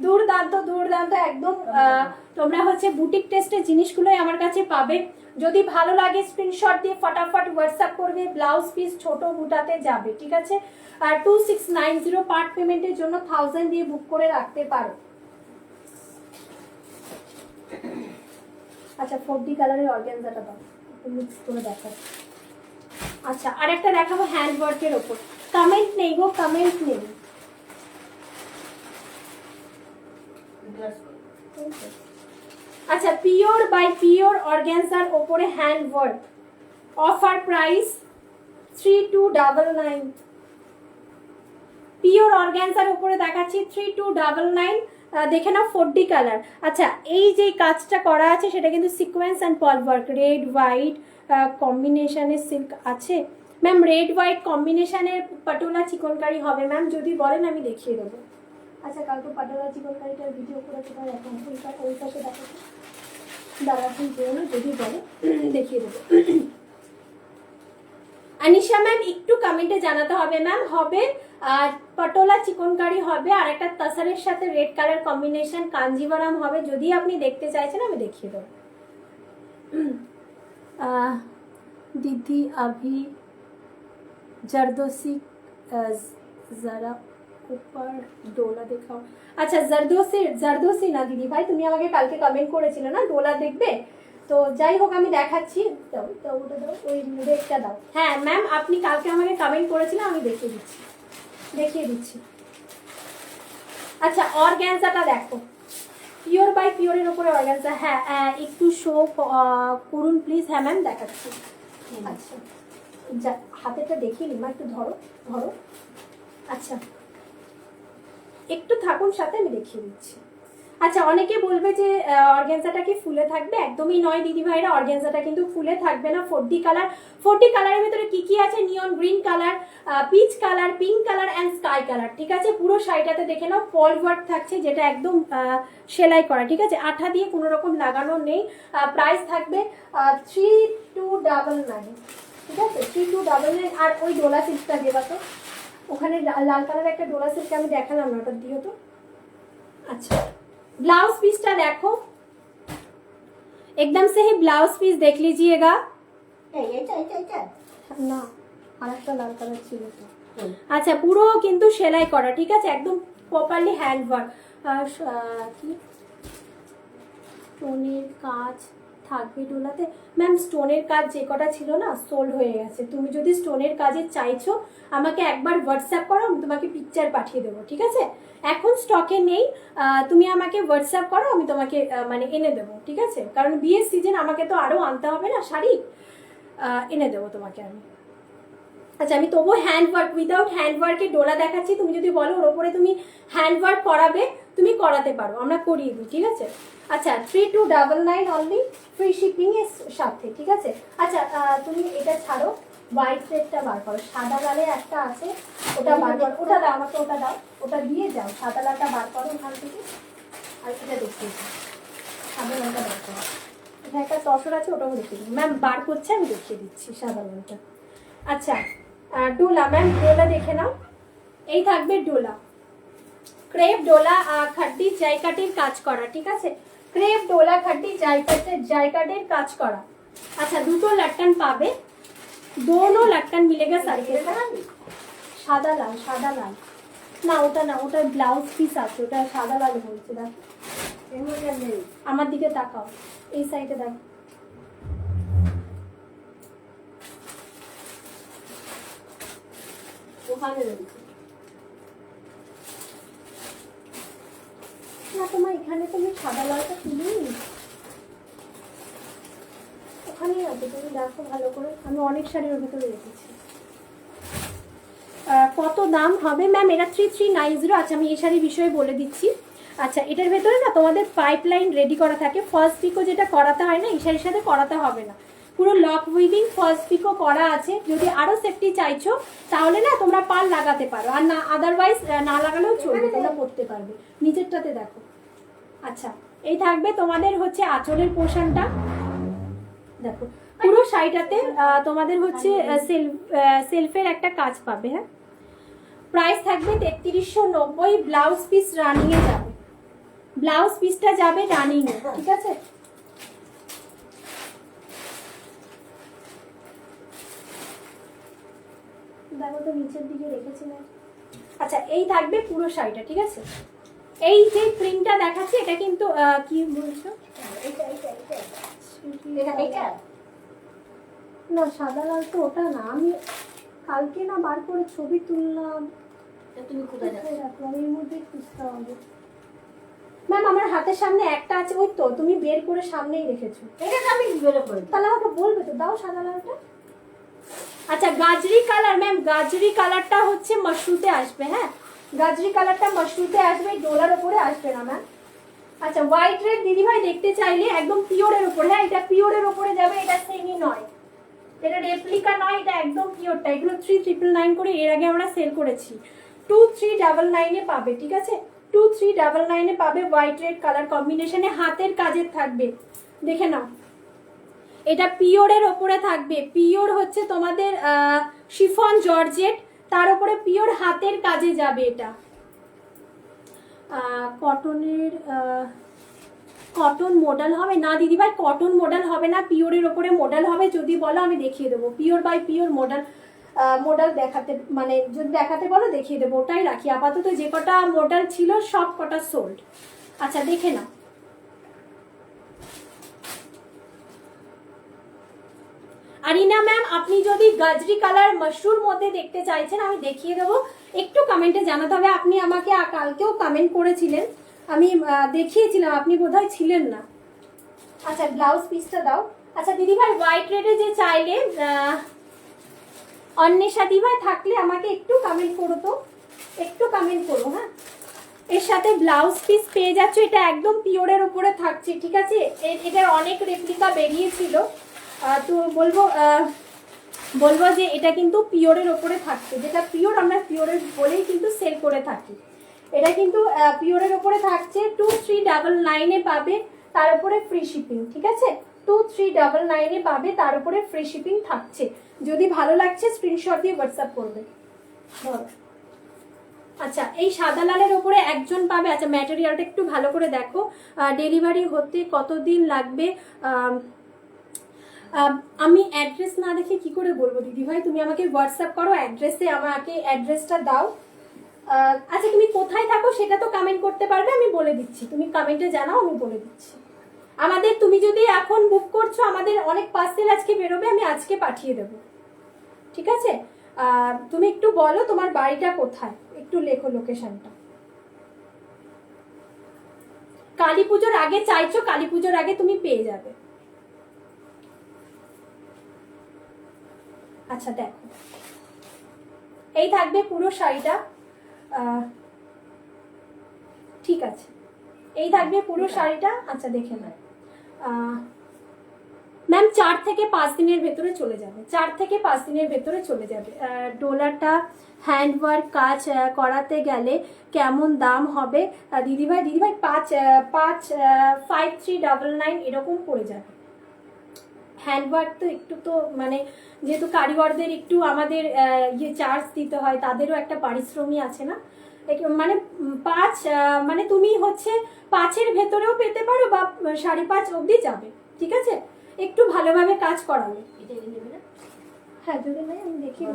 দুর্দান্ত দুর্দান্ত একদম। তোমরা হচ্ছে বুটিক টেস্টের জিনিসগুলোই আমার কাছে পাবে, যদি ভালো লাগে স্ক্রিনশট দিয়ে ফটাফট হোয়াটসঅ্যাপ করবে, ব্লাউজ পিস ছোট বুটাতে যাবে, ঠিক আছে। আর 2690 পার্ট পেমেন্টের জন্য 1000 দিয়ে বুক করে রাখতে পারো। আচ্ছা 4D কালারের অর্গানজাটা দাও, মিক্স করে দেখো। আচ্ছা আর একটা দেখাবো হ্যান্ড ওয়ার্কের ওপর, কমেন্ট নেই গো, কমেন্ট নেই। আচ্ছা পিওর বাই পিওর অর্গানজার ওপরে hand work, offer price 3299, pure organza উপরে দেখাচ্ছি 3299, দেখে নাও 4D কালার। আচ্ছা এই যে কাজটা করা আছে সেটা কিন্তু sequence and pearl work, red white কম্বিনেশনের সিল্ক আছে ম্যাম, রেড হোয়াইট কম্বিনেশনের পাটোলা চিকনকারি হবে ম্যাম, যদি বলেন আমি দেখিয়ে দেবো। আচ্ছা কালকে পাটোলা চিকনকারিটার ভিডিও করে কোথায় এখন ওই পাশে দেখাচ্ছি, দাঁড়াচ্ছি যেও যদি বলে দেখিয়ে দেবো। আনিশা ম্যাম একটু কমেন্টে জানাতে হবে ম্যাম, হবে আর পটোলা চিকনকারি হবে আর একটা তাসারের সাথে রেড কালার কম্বিনেশন কাঞ্জিভারাম হবে, যদি আপনি দেখতে চাইছেন আমি দেখিয়ে দেবো। दीदी अभी जरदोसी जरा ऊपर डोला देखाओ। আচ্ছা জারদোসি না দিদি ভাই, তুমি আমাকে কালকে কমেন্ট করেছিলে না ডোলা দেখবে, তো যাই হোক আমি দেখাচ্ছি। দাও দাও ওটা দাও, ওই রেডটা দাও। হ্যাঁ ম্যাম আপনি কালকে আমাকে কমেন্ট করেছিলেন, আমি দেখিয়ে দিচ্ছি। আচ্ছা অর্গ্যানজাটা দেখো, পিওর বাই পিওরের উপরে অর্গ্যানজা। হ্যাঁ একটু শো করুন প্লিজ। হ্যাঁ ম্যাম দেখাচ্ছি। আচ্ছা হাতেটা দেখিয়ে নিন, একটু ধরো। আচ্ছা একটু থাকুন সাথে, আমি দেখিয়ে দিচ্ছি। আচ্ছা অনেকে বলবে যে অর্গ্যানজাটা কি ফুলে থাকবে, একদমই নয় দিদি ভাইরা, অর্গ্যানজাটা কিন্তু ফুলে থাকবে না। 4D কালারের ভিতরে কি কি আছে, নিয়ন green colour, peach colour, pink colour and sky colour, ঠিক আছে। পুরো শাড়িটাতে দেখে নাও পল ওয়ার্ক থাকছে, যেটা একদম সেলাই করা, ঠিক আছে, আঠা দিয়ে কোনো রকম লাগানো নেই। প্রাইস থাকবে 3299, ঠিক আছে 3299। আর ওই ডোলা সিল্কটা দেবা তো, ওখানে লাল কালার একটা ডোলা সিল্ক আমি দেখালাম না, ওটা দিও তো। আচ্ছা ब्लाउज पीसটা দেখো, एकदम से ही ब्लाउज पीस देख लीजिएगा। না আরেকটা লাল কালার ছিল তো। আচ্ছা পুরো কিন্তু সেলাই করা, ঠিক আছে, একদম প্রপারলি হ্যান্ড ওয়ার্ক। কি স্টোনের কাজ থাকবে ডোলাতে ম্যাম? স্টোনের কাজ যে কটা ছিল না সোল্ড হয়ে গেছে। তুমি যদি স্টোনের কাজে চাইছো আমাকে একবার হোয়াটসঅ্যাপ করো, আমি তোমাকে পিকচার পাঠিয়ে দেবো, ঠিক আছে। এখন স্টকে নেই, তুমি আমাকে হোয়াটসঅ্যাপ করো, আমি তোমাকে মানে এনে দেবো, ঠিক আছে, কারণ বিয়ের সিজন আমাকে তো আরও আনতে হবে না শাড়ি, এনে দেবো তোমাকে আমি। আচ্ছা আমি তবুও hand work, without hand ওয়ার্কে Dola দেখাচ্ছি। তুমি যদি বলো ওর ওপরে তুমি হ্যান্ড ওয়ার্ক করাবে, তুমি করাতে পারো, আমরা করিয়ে দিই, ঠিক আছে। আচ্ছা 3299 অনলি, ফ্রি শিপিং এর সাথে, ঠিক আছে। আচ্ছা তুমি এটা ছাড়ো, হোয়াইট রেডটা বার করো, সাদা লালের একটা আছে ওটা বার করো, ওটা দাও আমাকে, ওটা দাও, ওটা দিয়ে যাও, সাদা লালটা বার করো ওখান থেকে। আর এটা দেখিয়ে দাও, সাদা লালটা বার করো, এখানে একটা তসর আছে ওটাও দেখিয়ে দিই ম্যাম, বার করছে আমি দেখিয়ে দিচ্ছি সাদা লালটা। আচ্ছা ডোলা ম্যাম, ডোলা দেখে নাও, এই থাকবে ডোলা, ক্রেপ ডোলা খাড্ডি জাইকাটির কাজ করা, ঠিক আছে, ক্রেপ ডোলা খাড্ডি জাইকাটের কাজ করা। আচ্ছা দুটো লটকন পাবে, दोनों लटकन मिलेगा साड़ी के साथ। সাদা লাল না, ওটা না, ওটা ব্লাউজ পিস আছে, ওটা সাদা লাল বলছে। দেখো আমার দিকে তাকাও, এই সাইডে দেখো, ওখানে না তোমার এখানে তুমি সাদা লালটা তুলি, ওখানেই আছে, তুমি দেখো ভালো করে, আমি অনেক শাড়ির ভিতরে রেখেছি। কত দাম হবে ম্যাম? এটা 3390। আচ্ছা আমি এই শাড়ির বিষয়ে বলে দিচ্ছি। আচ্ছা এটার ভেতরে না তোমাদের পাইপলাইন রেডি করা থাকে, ফার্স্ট পিকো যেটা করাতে হয় না, এই শাড়ির সাথে করাতে হবে না, পুরো লক উইভিং ফার্স্ট পিকো করা আছে। যদি আরও সেফটি চাইছো তাহলে না তোমরা পাল লাগাতে পারো, আর না আদারওয়াইজ না লাগালেও চলবে, তোমরা পরতে পারবে। নিচেরটাতে দেখো। আচ্ছা এই থাকবে তোমাদের হচ্ছে আঁচলের পোর্শনটা, দেখো পুরো শাড়িটাতে তোমাদের হচ্ছে সেলফের একটা কাজ পাবে। হ্যাঁ প্রাইস থাকবে 3390। ব্লাউজ পিস রানিং এ যাবে, ব্লাউজ পিসটা যাবে রানিং এ, ঠিক আছে। দেখো তো নিচের দিকে রেখেছি না। আচ্ছা এই থাকবে পুরো শাড়িটা, ঠিক আছে। এই যে প্রিন্টটা দেখাচ্ছি এটা কিন্তু কি বলছো, না সাদা লাল তো ওটা না, আমি কালকে না বার করে ছবি তুললাম, তুমি কোথায় রাখো, এর মধ্যে খুঁজতে হবে ম্যাম। আমার হাতের সামনে একটা আছে, ওই তো তুমি বের করে সামনেই রেখেছো, এটা আমি বের করে, তাহলে আমাকে বলবে তো, দাও সাদা লালটা। আচ্ছা গাজরি কালার ম্যাম, গাজরি কালারটা হচ্ছে মাশরুতে আসবে। হ্যাঁ গাজরি কালারটা মাশরুতে আসবে, ডোলার ওপরে আসবে না ম্যাম। আচ্ছা হোয়াইট রেড দিদিভাই দেখতে চাইলে একদম পিওরের উপরে, হ্যাঁ এটা পিওরের উপরে যাবে, এটা সেমি নয়, এটা রেপ্লিকা নয়, এটা একদম পিওরটা। এগুলো 3999 করে এর আগে আমরা সেল করেছি, 2399 পাবে, ঠিক আছে 2399 পাবে। হোয়াইট রেড কালার কম্বিনেশনে হাতের কাজের থাকবে, দেখে নাও। এটা পিওরের ওপরে থাকবে, পিওর হচ্ছে তোমাদের শিফন জর্জেট, তার উপরে পিওর হাতের কাজে যাবে। এটা কটনের কটন মডেল হবে না দিদিভাই, কটন মডেল হবে না, পিওরের ওপরে মডেল হবে। যদি বলো আমি দেখিয়ে দেবো, pure by pure model model দেখাতে, মানে যদি দেখাতে বলো দেখিয়ে দেবো, ওটাই রাখি আপাতত। যে কটা মডেল ছিল সব কটা সোল্ড। আচ্ছা দেখে নাও। আরিনা ম্যাম আপনি যদি গাজরি কালার মাশরুর মধ্যে দেখতে চাইছেন আমি দেখিয়ে দেবো, একটু কমেন্টে জানাতে হবে। আপনি আমাকে কালকেও কমেন্ট করেছিলেন, আমি দেখিয়েছিলাম, আপনি বোধহয় ছিলেন না। আচ্ছা ব্লাউজ পিসটা দাও। আচ্ছা দিদিভাই হোয়াইট রেডে যে চাইলে অন্বেষা দিদিভাই থাকলে আমাকে একটু কমেন্ট করো, তো একটু কমেন্ট করো। হ্যাঁ এর সাথে ব্লাউজ পিস পেয়ে যাচ্ছ, এটা একদম পিওরের উপরে থাকছে, ঠিক আছে। এটার অনেক রেপ্লিকা বেরিয়েছিল, তো বলবো যে এটা কিন্তু পিওরের ওপরে থাকছে, যেটা পিওর আমরা পিওরের বলেই কিন্তু সেল করে থাকি। এটা কিন্তু পিওরের ওপরে থাকছে, 2399 পাবে, তার উপরে ফ্রি শিপিং, ঠিক আছে 2399 পাবে, তার উপরে ফ্রি শিপিং থাকছে। যদি ভালো লাগছে স্ক্রিনশট দিয়ে হোয়াটসঅ্যাপ করবে। আচ্ছা এই সাদা লালের ওপরে একজন পাবে। আচ্ছা ম্যাটেরিয়ালটা একটু ভালো করে দেখো, ডেলিভারি হতে কতদিন লাগবে? আমি অ্যাড্রেস না দেখে কি করে বলবো দিদিভাই, তুমি আমাকে হোয়াটসঅ্যাপ করো, অ্যাড্রেসে আমাকে অ্যাড্রেসটা দাও। আচ্ছা তুমি কোথায় থাকো সেটা তো কমেন্ট করতে পারবে, আমি বলে দিচ্ছি, তুমি কমেন্টে জানাও, আমি বলে দিচ্ছি। আমাদের তুমি যদি এখন বুক করছো, আমাদের অনেক পার্সেল আজকে বেরোবে, আমি আজকে পাঠিয়ে দেবো, ঠিক আছে। তুমি একটু বলো তোমার বাড়িটা কোথায়, একটু লেখো লোকেশনটা। কালী পুজোর আগে চাইছো, কালী পুজোর আগে তুমি পেয়ে যাবে। আচ্ছা দেখো এই থাকবে পুরো শাড়িটা, ঠিক আছে এই থাকবে পুরো শাড়িটা। আচ্ছা দেখে নাও ম্যাম, 4 থেকে 5 দিনের ভেতরে চলে যাবে, 4 থেকে 5 দিনের ভেতরে চলে যাবে। ডলারটা হ্যান্ডওয়ার্ক কাজ করাতে গেলে কেমন দাম হবে দিদিভাই? দিদিভাই 5399 এরকম পড়ে যাবে। হ্যান্ডওয়ার্ক তো একটু তো মানে যেহেতু কারিগরদের একটু আমাদের ইয়ে চার্জ দিতে হয়, তাদেরও একটা পারিশ্রমিক আছে না, মানে 5 মানে তুমি হচ্ছে 5-এর ভেতরেও পেতে পারো বা 5.5 অবধি যাবে, ঠিক আছে। একটু ভালোভাবে কাজ করাবে। হ্যাঁ যদি নাই আমি দেখিয়ে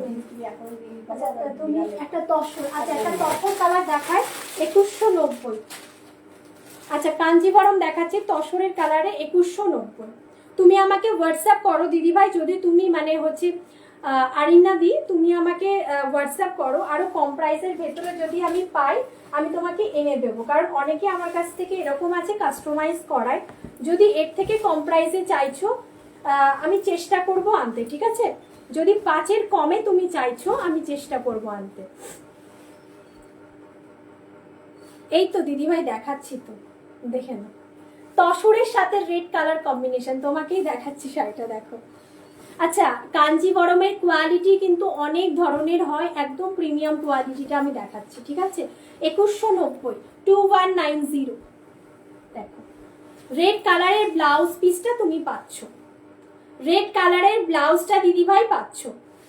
তুমি একটা তসর, আচ্ছা একটা তসর কালার দেখায় 2190। আচ্ছা কাঞ্জিভরম দেখাচ্ছে তসরের কালারে 2190। তুমি আমাকে হোয়াটসঅ্যাপ করো দিদিভাই, যদি তুমি মানে হচ্ছে আরিনা দি তুমি আমাকে হোয়াটসঅ্যাপ করো, আরো কম প্রাইসের ভেতরে যদি আমি পাই আমি তোমাকে এনে দেবো, কারণ অনেকে আমার কাছ থেকে এরকম আছে কাস্টমাইজ করায়। যদি এর থেকে কম প্রাইসে চাইছো আমি চেষ্টা করব আনতে, ঠিক আছে। যদি 5-এর কমে তুমি চাইছো আমি চেষ্টা করব আনতে। এই তো দিদিভাই দেখাচ্ছি, তো দেখে নাও তসরের সাথে রেড কালার কম্বিনেশন, তোমাকেই দেখাচ্ছি শাড়িটা দেখো। আচ্ছা কাঞ্জিভরমের কোয়ালিটি কিন্তু অনেক ধরনের হয়, একদম প্রিমিয়াম কোয়ালিটিটা আমি দেখাচ্ছি, ঠিক আছে 2190 2190। দেখো রেড কালারের ব্লাউজ পিসটা তুমি পাচ্ছ, রেড কালারের ব্লাউজটা দিদিভাই পাচ্ছ,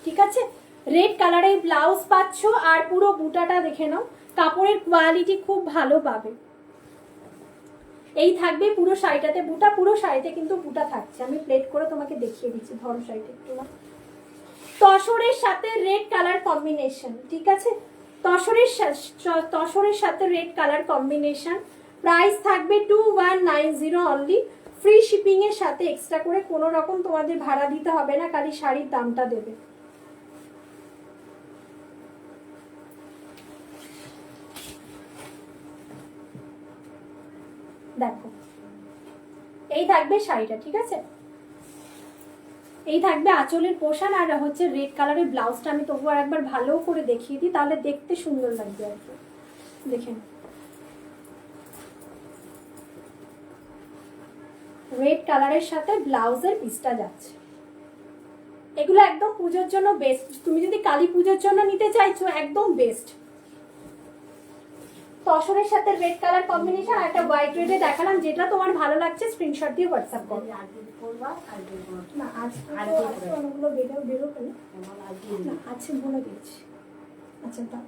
ঠিক আছে রেড কালারের ব্লাউজ পাচ্ছ। আর পুরো বুটাটা দেখে নাও, কাপড়ের কোয়ালিটি খুব ভালো পাবে। এই থাকবে পুরো শাড়িটাতে বুটা, পুরো শাড়িতে কিন্তু বুটা থাকছে। আমি প্লেট করে তোমাকে দেখিয়ে দিচ্ছি, ধরো শাড়িটা একটু না। তসরের সাথে রেড কালার কম্বিনেশন, ঠিক আছে তসরের সাথে রেড কালার কম্বিনেশন। প্রাইস থাকবে 2190 অনলি, ফ্রি শিপিং এর সাথে, এক্সট্রা করে কোনো রকম তোমাদের ভাড়া দিতে হবে না, খালি শাড়ির দামটা দেবে। দেখো এই থাকবে শাড়িটা, ঠিক আছে এই থাকবে আঁচলের পোশান, আর হচ্ছে রেড কালারের ব্লাউজটা। আমি তবু আর একবার ভালো করে দেখিয়ে দিই, তাহলে দেখতে সুন্দর লাগবে আর কি। দেখেন রেড কালারের সাথে ব্লাউজের পিসটা যাচ্ছে। এগুলো একদম পুজোর জন্য বেস্ট, তুমি যদি কালী পুজোর জন্য নিতে চাইছো একদম বেস্ট। তসরের সাথে রেড কালার কম্বিনেশন আর একটা হোয়াইট রেডে দেখালাম, যেটা তোমার ভালো লাগছে স্ক্রিনশট দিয়ে হোয়াটসঅ্যাপ করো। না আজকে অনেকগুলো বেরোবে না, আছে বলে দিচ্ছি। আচ্ছা তা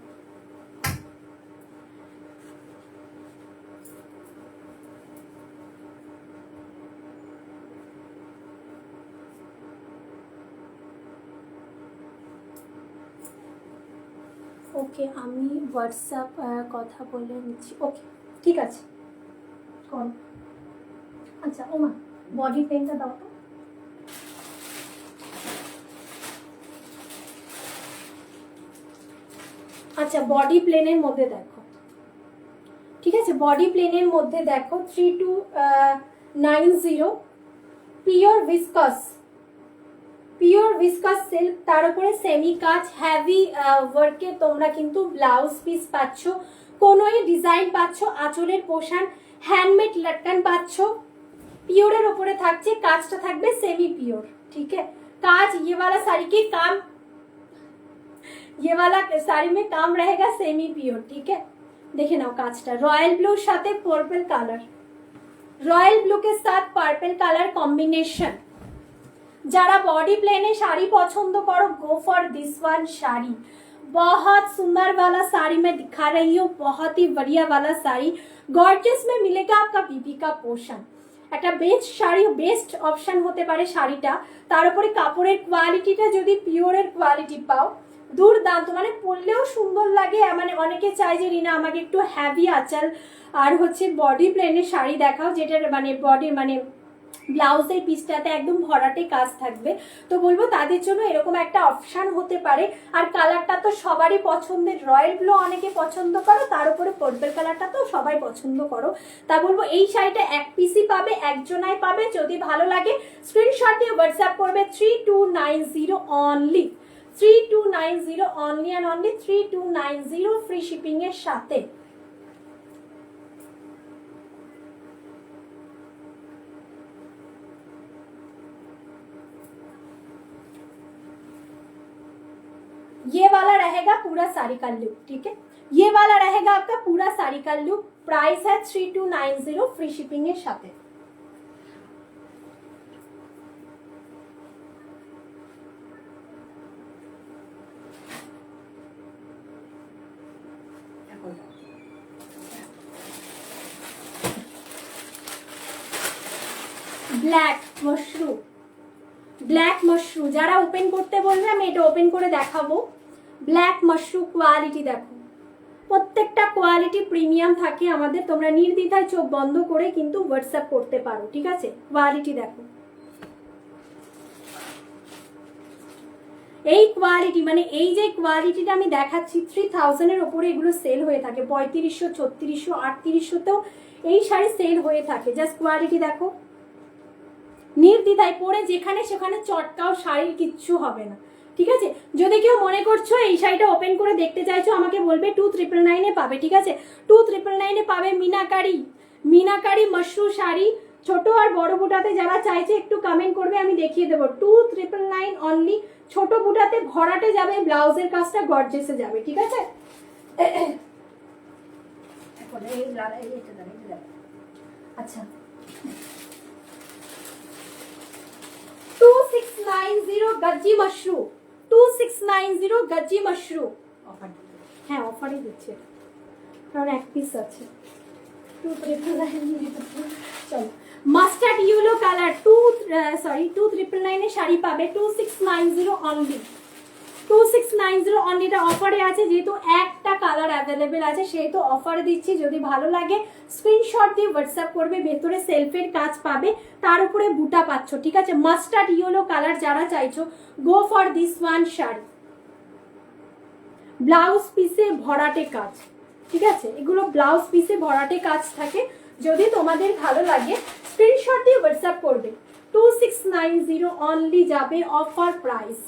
ওকে, আমি হোয়াটসঅ্যাপ কথা বলে নিচ্ছি। ওকে ঠিক আছে কর। আচ্ছা ওমা বডি পেনটা দাও তো। আচ্ছা বডি প্লেনের মধ্যে দেখো, ঠিক আছে, বডি প্লেনের মধ্যে দেখো 3290 পিওর ভিসকাস সিল্ক, তার উপরে সেমি কাজ হ্যাভি ওয়ার্কে তোমরা কিন্তু ব্লাউজ পিস পাচ্ছ, কোনোই ডিজাইন পাচ্ছ, আঁচলের পোশান হ্যান্ডমেড লটকান পাচ্ছ, পিওরের উপরে থাকছে, কাজটা থাকবে সেমি পিওর। ঠিক আছে, কাজ ये वाला साड़ी के काम, ये वाला साड़ी में काम रहेगा सेमी पियोर। ठीक है, দেখে নাও কাজটা, রয়্যাল ব্লুর সাথে পার্পল কালার, রয়্যাল ব্লু के साथ পার্পল কালার কম্বিনেশন। যারা বডি প্লেনে শাড়ি পছন্দ করো গো फॉर दिस वन শাড়ি, बहुत सुंदर वाला साड़ी मैं दिखा रही हूँ, बहुत ही बढ़िया वाला साड़ी, गॉर्जियस में मिलेगा आपका बीबी का पोर्शन। একটা বেস্ট শাড়ি, বেস্ট অপশন হতে পারে শাড়িটা। তার উপরে কাপড়ের কোয়ালিটিটা যদি পিওরের কোয়ালিটি পাও, দুর্দান্ত, মানে পরলেও সুন্দর লাগে। মানে অনেকে চায় যে রিনা আমাকে একটু হ্যাভি আঁচল আর হচ্ছে বডি প্লেনের শাড়ি দেখাও, যেটার মানে বডি মানে ব্লাউজের পিসটাতে একদম ভরাটে কাজ থাকবে, তো বলবো তাদের জন্য এরকম একটা অপশন হতে পারে। আর কালারটা তো সবারই পছন্দের, রয়্যাল ব্লু অনেকে পছন্দ করো, তার উপরে পার্পল কালারটা তো সবাই পছন্দ করো, তা বলবো এই শাড়িটা এক পিসই পাবে, একজনাই পাবে। যদি ভালো লাগে স্ক্রিনশট দিয়ে হোয়াটসঅ্যাপ করবে 3290 only, 3290 only and only 3290 free shipping এর সাথে। ये वाला रहेगा पूरा साड़ी का लुक। ठीक है, ये वाला रहेगा आपका पूरा साड़ी का लुक, प्राइस है 3290 फ्री शिपिंग এর সাথে। ব্ল্যাক মশরু, ব্ল্যাক মশরু যারা ওপেন করতে বলবে আমি এটা ওপেন করে দেখাবো। ব্ল্যাক মাশরু কোয়ালিটি দেখো, প্রত্যেকটা কোয়ালিটি প্রিমিয়াম থাকে আমাদের, তোমরা নির্দ্বিধায় চোখ বন্ধ করে কিন্তু হোয়াটসঅ্যাপ করতে পারো। ঠিক আছে, কোয়ালিটি দেখো, এই কোয়ালিটি মানে এই যে কোয়ালিটিটা আমি দেখাচ্ছি 3000 এর উপরে এগুলো সেল হয়ে থাকে, 3500 3600 3800তেও এই শাড়ি সেল হয়ে থাকে। জাস্ট কোয়ালিটি দেখো, নির্দ্বিধায় পরে যেখানে সেখানে চটকাও, শাড়ির কিচ্ছু হবে না। ঠিক আছে, যদি কেউ মনে করছো এই শাড়িটা ওপেন করে দেখতে চাইছো আমাকে বলবে 2999 পাবে। ঠিক আছে, 2999 পাবে মিনাকারি মশরু শাড়ি, ছোট আর বড় বুটাতে যারা চাইছে একটু কমেন্ট করবে, আমি দেখিয়ে দেবো। 2999 অনলি, ছোট বুটাতে ভরাটে যাবে, ব্লাউজের কাজটা গর্জেসে যাবে। ঠিক আছে, আচ্ছা 2690 গজ্জি মশরু, 2690 গজ্জি মশরু অফার, হ্যাঁ অফারই দিচ্ছে কারণ এক পিস আছে। 2399 চলো, মাস্টার্ড ইয়েলো কালার 2999 এ শাড়ি পাবে 2690 অনলি, 2690 অনলিটা অফারে আছে, যেহেতু একটা কালার অ্যাভেলেবেল আছে সেহেতু অফারে দিচ্ছি। যদি ভালো লাগে স্ক্রিনশট দিয়ে হোয়াটসঅ্যাপ করবে, ভেতরে সেলফের কাজ পাবে, তার উপরে বুটা পাচ্ছ। ঠিক আছে, মাস্টার্ড ইয়েলো কালার যারা চাইছো go for this one sari, blouse পিসে ভরাটে কাজ। ঠিক আছে, এগুলো ব্লাউজ পিসে ভরাটে কাজ থাকে, যদি তোমাদের ভালো লাগে স্ক্রিনশট দিয়ে হোয়াটসঅ্যাপ করবে। 2690 অনলি যাবে, অফার প্রাইস।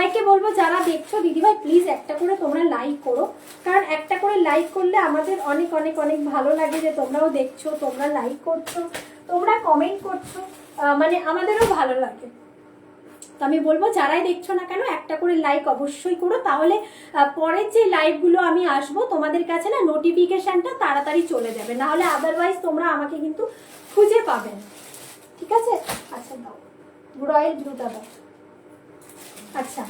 সবাইকে বলবো যারা দেখছো দিদিভাই প্লিজ একটা করে তোমরা লাইক করো, কারণ একটা করে লাইক করলে আমাদের অনেক অনেক অনেক ভালো লাগে যে তোমরাও দেখছো, তোমরা লাইক করছো, তোমরা কমেন্ট করছো, মানে আমাদেরও ভালো লাগে। তো আমি বলবো যারাই দেখছো না কেন একটা করে লাইক অবশ্যই করো, তাহলে পরের যে লাইভগুলো আমি আসবো তোমাদের কাছে না নোটিফিকেশনটা তাড়াতাড়ি চলে যাবে, না হলে আদারওয়াইজ তোমরা আমাকে কিন্তু খুঁজে পাবে না, ঠিক আছে? আচ্ছা দাও রয়্যাল ব্লুটা দাও। আচ্ছা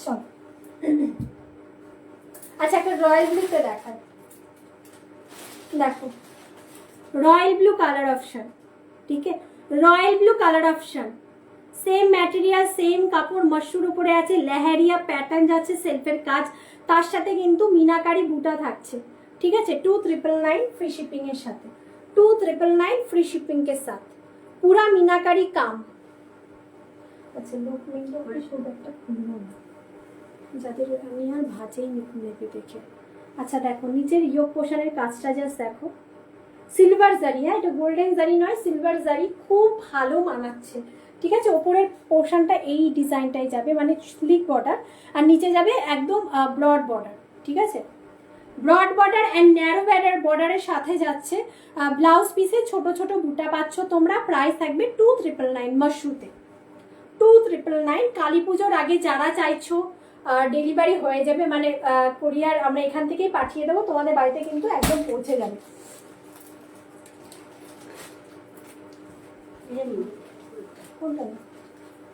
চল, আচ্ছা একটা রয়্যাল ব্লুতে দেখায়, দেখো রয়্যাল ব্লু কালার অপশন, ঠিক আছে? Royal blue colour option, same material same কাপড়, মশরুর উপরে আছে, লেহেরিয়া প্যাটার্ন যাচ্ছে, সেলফের কাজ, তার সাথে কিন্তু মিনাকারি বুটা থাকছে, ঠিক আছে? 2999 ফ্রি শিপিং এর সাথে, 2999 ফ্রি শিপিং के साथ पूरा मीनाकारी काम। আচ্ছা লোক মিললে খুব একটা খুলবো না, যাদের আমি আর ভাজেই নেবে দেখে। আচ্ছা দেখো নিচের ইয়োগ পোশানের কাজটা জাস্ট দেখো, সিলভার জারি, হ্যাঁ এটা গোল্ডেন জারি নয়, সিলভার জারি, খুব ভালো মানাচ্ছে, ঠিক আছে? ওপরের পোর্শনটা এই ডিজাইনটাই যাবে, মানে স্লিক বর্ডার, আর নিচে যাবে একদম ব্রড বর্ডার, ঠিক আছে? ব্রড বর্ডার অ্যান্ড ন্যারো বর্ডারের সাথে যাচ্ছে ব্লাউজ পিসে ছোট ছোট বুটা পাচ্ছ তোমরা। প্রাইস থাকবে 2999 মাশরুতে, 2999। কালী পুজোর আগে যারা চাইছো ডেলিভারি হয়ে যাবে, মানে কোরিয়ার আমরা এখান থেকেই পাঠিয়ে দেবো, তোমাদের বাড়িতে কিন্তু একদম পৌঁছে যাবে। কোনটা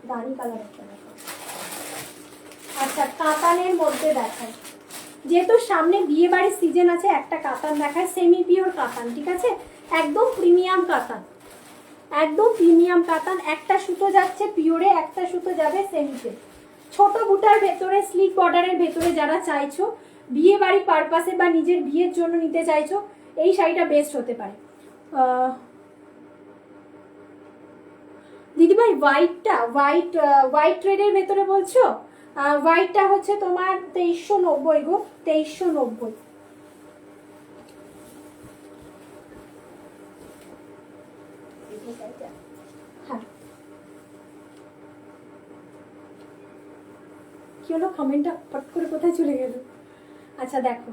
দাড়ি কালার একটা দেখো। আচ্ছা কাতানের মধ্যে দেখায়, যেহেতু সামনে বিয়ে বাড়ির সিজন আছে একটা কাতান দেখায়, সেমি পিওর কাতান, ঠিক আছে? একদম প্রিমিয়াম কাতান, একদম প্রিমিয়াম কাতান। একটা সুতো যাচ্ছে পিওরে, একটা সুতো যাবে সেমিতে, ছোট বুটার ভেতরে স্লিক বর্ডারের ভেতরে যারা চাইছো বিয়ে বাড়ি পারপাসে বা নিজের বিয়ের জন্য নিতে চাইছো, এই শাড়িটা বেস্ট হতে পারে। দিদিভাই হোয়াইটটা, হোয়াইট রেডের ভেতরে বলছো? হোয়াইটটা হচ্ছে তোমার 2390 গো, 2390। হ্যাঁ কি হলো, কমেন্টটা পট করে কোথায় চলে গেল? আচ্ছা দেখো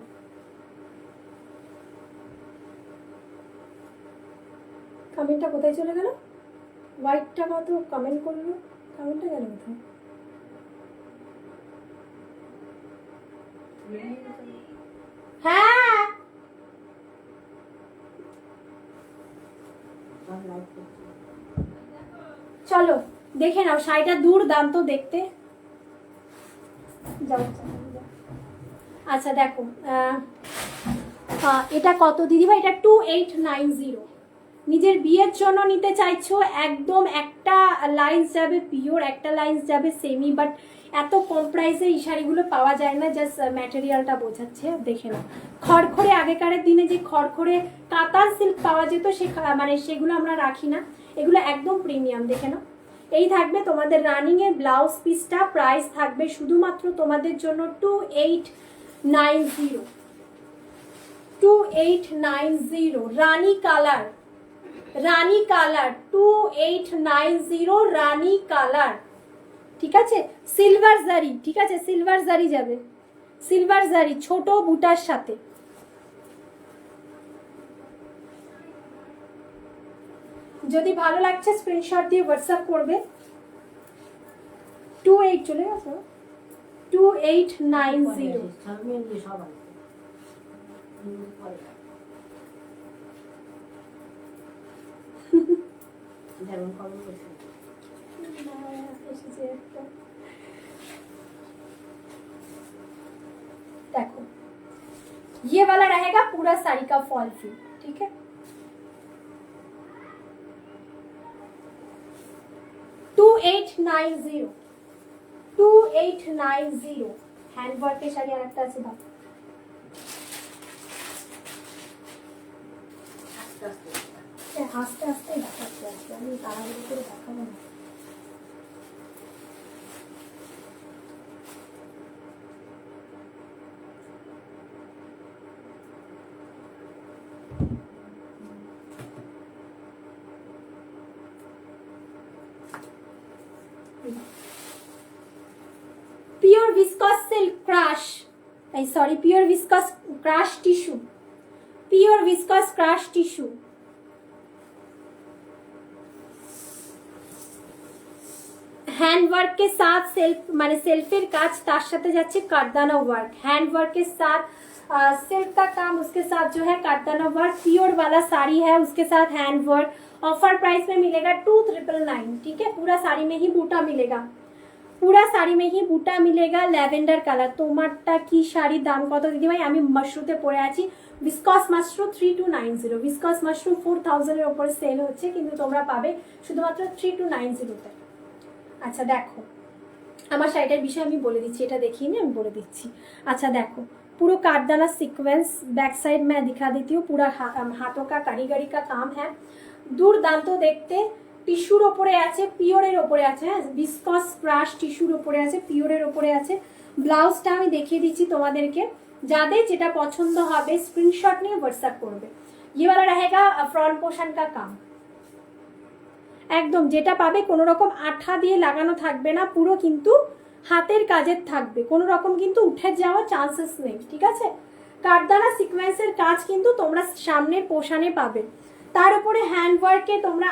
কমেন্টটা কোথায় চলে গেল? হোয়াইটটা কত কমেন্ট করলো, কমেন্টটা গেল কোথায়? হ্যাঁ চলো দেখে নাও শাড়িটা, দুর্দান্ত দেখতে। যাও আচ্ছা দেখো এটা কত দিদিভাই? এটা 2890। নিজের বিয়ের জন্য নিতে চাইছো, একদম একটা লাইন্স যাবে পিওর, একটা লাইন্স যাবে সেমি, বাট এত কম প্রাইসে এই শাড়িগুলো পাওয়া যায় না, জাস্ট ম্যাটেরিয়ালটা বোঝাচ্ছে। দেখে নাও খড়খড়ে, আগেকারের দিনে যে খড়খড়ে কাতার সিল্ক পাওয়া যেত সে মানে সেগুলো আমরা রাখি না, এগুলো একদম প্রিমিয়াম। দেখে নাও এই থাকবে তোমাদের রানিং এর ব্লাউজ পিসটা, প্রাইস থাকবে শুধুমাত্র তোমাদের জন্য 2890, 2890 রানী কালার, রানী কালার 2890 রানী কালার, ঠিক আছে? সিলভার জারি, ঠিক আছে? সিলভার জারি যাবে, সিলভার জারি ছোট বুটার সাথে। যদি ভালো লাগছে স্ক্রিনশট দিয়ে হোয়াটসঅ্যাপ করবে। 28 চলে গেছে, 2890। देखो ये वाला रहेगा पूरा साड़ी का फॉल फ्री, ठीक है? 2890, 2890 हैंडवर्क के শাড়ি আরেকটা আছে। আস্তে আস্তে দেখাচ্ছি আজকে, আমি তাড়াহুড়ো করে দেখাবো না। Pure viscose silk crush, sorry pure viscose crush tissue, pure viscose crush tissue. Handwork के साथ सेल्फ माने सेल्फेर काज, तार साथे जाच्छे कारदाना वर्क, हैंडवर्क के साथ सिल्क का काम, उसके साथ जो है कारदाना वर्क, प्योर वाला साड़ी है, उसके साथ हैंडवर्क। ऑफर प्राइस में मिलेगा 2999, ठीक है। पूरा साड़ी में ही बूटा मिलेगा, पूरा साड़ी में ही बूटा मिलेगा। लैवेंडर कलर তোমারটা কি শাড়ির দাম কত দিদি ভাই? আমি মাশরুতে পরে আছি ভিসকস মাশরু 3290, ভিসকস মাশরু 4000 এর উপরে সেল হচ্ছে, কিন্তু তোমরা পাবে শুধুমাত্র 3290 তে। আচ্ছা দেখো, আমার শাড়িটার বিষয়ে আমি বলে দিচ্ছি, এটা দেখিয়ে নি আমি বলে দিচ্ছি। আচ্ছা দেখো, पूरा कारदाना सीक्वेंस, बैक साइड मैं दिखा देती हूँ, पूरा हाथों का कारीगरी का काम है, দুর্দান্ত দেখতে। টিস্যুর ওপরে আছে, পিওরের ওপরে আছে, হ্যাঁ ভিসকস ক্রাশ টিস্যুর ওপরে আছে, পিওরের ওপরে আছে। ব্লাউজটা আমি দেখিয়ে দিচ্ছি তোমাদেরকে, যাদের যেটা পছন্দ হবে স্ক্রিনশট নিয়ে হোয়াটসঅ্যাপ করবে। ये वाला रहेगा फ्रंट पोर्शन का काम, একদম যেটা পাবে কোনো রকম আঠা দিয়ে লাগানো থাকবে না, পুরো কিন্তু হাতের কাজের থাকবে, কোনো রকম কিন্তু উঠে যাওয়ার চান্সেস নেই, ঠিক আছে। কারদানা সিকোয়েন্সের কাজ কিন্তু তোমরা সামনের পোশানে পাবে, তার উপরে হ্যান্ডওয়ার্কে তোমরা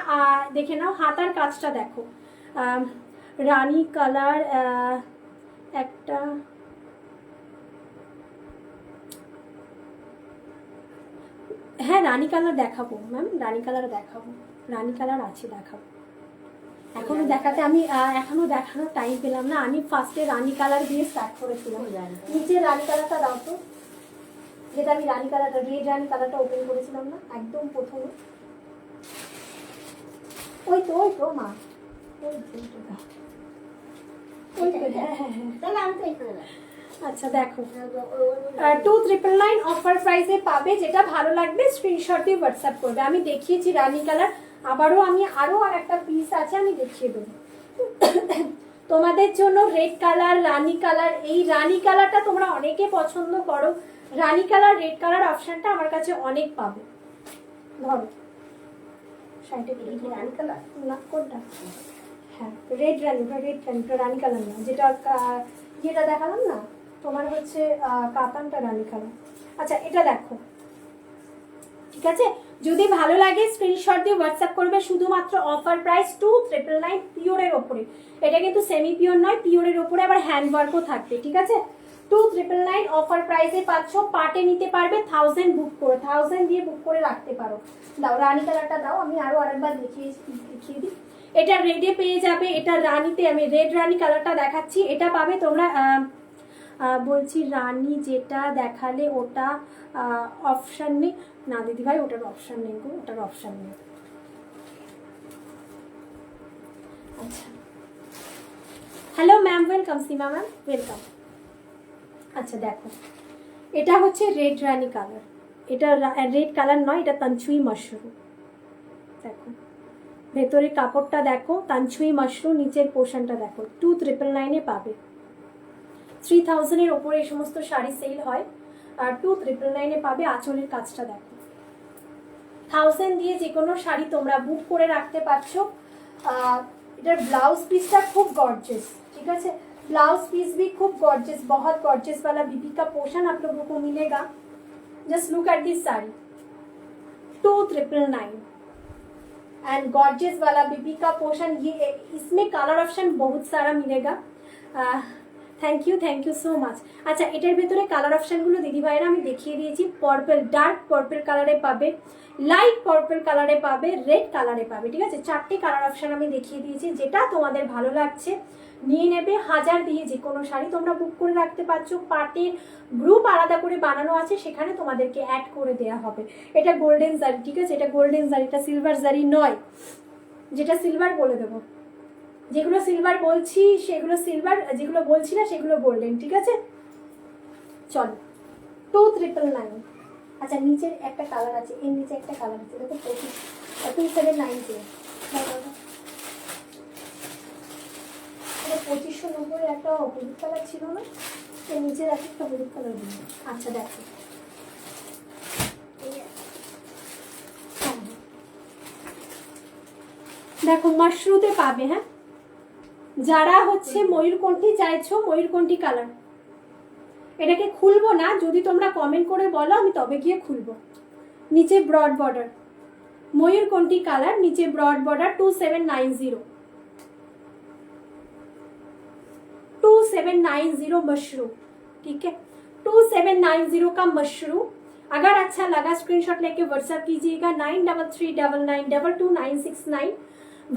দেখে নাও, হাতার কাজটা দেখো, রানী কালার একটা, হ্যাঁ রানী কালার দেখাবো ম্যাম, রানী কালার দেখাবো, রানী কালার আছে দেখাবো। এখনো দেখাতে আমি এখনো দেখানোর টাইম পেলাম না, আমি ফার্স্টে রানী কালার দিয়ে স্টার্ট করেছিলাম। নিচে রানী কালারটা দাও তো, যেটা আমি রানী কালারটা, রেড রানী কালারটা ওপেন করেছিলাম না একদম প্রথমে, ওই তো মা, ওই তো হ্যাঁ হ্যাঁ হ্যাঁ। আচ্ছা দেখো 2999 অফার প্রাইসে পাবে, যেটা ভালো লাগবে স্ক্রিনশট দিয়ে হোয়াটসঅ্যাপ করবে। আমি দেখিয়েছি রানী কালার, আবারও আমি আরো একটা পিস আছে আমি দেখিয়ে দেবো তোমাদের জন্য। রেড কালার, রানী কালার, এই রানী কালারটা তোমরা অনেকে পছন্দ করো, রানী কালার রেড কালার অপশনটা আমার কাছে অনেক পাবে। ধরো শাড়িটা কি রানী কালার না কোনটা? হ্যাঁ রেড রানী, রানী কালার না, যেটা দেখালাম না তোমার হচ্ছে কাতানটা রানী কালার। আচ্ছা এটা দেখো, ঠিক আছে, যদি ভালো লাগে স্ক্রিনশট দিয়ে হোয়াটসঅ্যাপ করবে। শুধুমাত্র অফার প্রাইস 2999 পিওরের ওপরে, এটা কিন্তু সেমি পিওর নয়, পিওরের ওপরে আবার হ্যান্ডওয়ার্কও থাকবে, ঠিক আছে। 2999 অফার প্রাইসে পাচ্ছ, পার্টে নিতে পারবে 1000 বুক করে, 1000 দিয়ে বুক করে রাখতে পারো। দাও রানী কালারটা দাও, আমি আরো আরেকবার দেখিয়ে দিই। এটা রেডে পেয়ে যাবে, এটা রানীতে আমি রেড রানী কালারটা দেখাচ্ছি, এটা পাবে তোমরা। বলছি রানী যেটা দেখালে ওটা অপশান নেই না দিদি ভাই, ওটার অপশান নেই গো, ওটার অপশান নেই। আচ্ছা হ্যালো ম্যাম, ওয়েলকাম সীমা ম্যাম, ওয়েলকাম। আচ্ছা দেখো, এটা হচ্ছে রেড রানী কালার, এটা রেড কালার নয়, এটা তানচুই মাশরুম। দেখো ভেতরে কাপড়টা দেখো, তানচুই মাশরুম, নিচের পোর্শনটা দেখো। 2999 পাবে। 3000 এর ওপরে এই সমস্ত শাড়ি সেল হয়, আর 2999 পাবে। আঁচলের কাজটা দেখো, 1000 দিয়ে যে কোনো শাড়ি তোমরা বুক করে রাখতে পারছো। এটার ব্লাউজ পিসটা খুব गॉर्जियस, ठीक है। ब्लाउज पीस भी खूब गॉर्जियस, बहुत गॉर्जियस वाला बीबी का पोर्शन आप लोगों को मिलेगा। Just look at this sari, 2999 and gorgeous वाला बीबी का पोर्शन। ये इसमें कलर ऑप्शन बहुत सारा मिलेगा। Thank you so much. अच्छा এটার ভেতরে কালার অপশনগুলো দিদি ভাইরা আমি দেখিয়ে দিয়েছি। পার্পল, ডার্ক পার্পল কালারে পাবে, লাইট পার্পল কালারে পাবে, রেড কালারে পাবে, ঠিক আছে। চারটে কালার অপশন আমি দেখিয়ে দিয়েছি, যেটা তোমাদের ভালো লাগছে নিয়ে নেবে। 1000 দিয়ে যে কোনো শাড়ি তোমরা বুক করে রাখতে পারছো। পার্টির গ্রুপ আলাদা করে বানানো আছে, সেখানে তোমাদেরকে অ্যাড করে দেওয়া হবে। এটা গোল্ডেন জারি, ঠিক আছে, এটা গোল্ডেন জারি, এটা সিলভার জারি নয়। যেটা সিলভার বলে দেবো, যেগুলো সিলভার বলছি সেগুলো সিলভার, যেগুলো বলছি না সেগুলো গোল্ডেন, ঠিক আছে। চলো 2999। আচ্ছা নিচের একটা কালার আছে, এর নিচে একটা কালার আছে, দেখো 2790 2590 একটা হলুদ কালার ছিল না, এর নিচে একটা হলুদ কালার দিন। আচ্ছা দেখো, দেখো মাশরুতে পাবে। হ্যাঁ, যারা হচ্ছে ময়ূরকণ্ঠী চাইছো, ময়ূরকণ্ঠী কালার, এটাকে খুলবো না, যদি তোমরা কমেন্ট করে বলো আমি তবে গিয়ে খুলবো। নিচে ব্রড বর্ডার, ময়ূরকণ্ঠী কালার, নিচে ব্রড বর্ডার, 2790 2790 मशरूम, ठीक है 2790 का मशरूम। अगर अच्छा लगा स्क्रीनशॉट लेके व्हाट्सएप कीजिएगा 9339922969,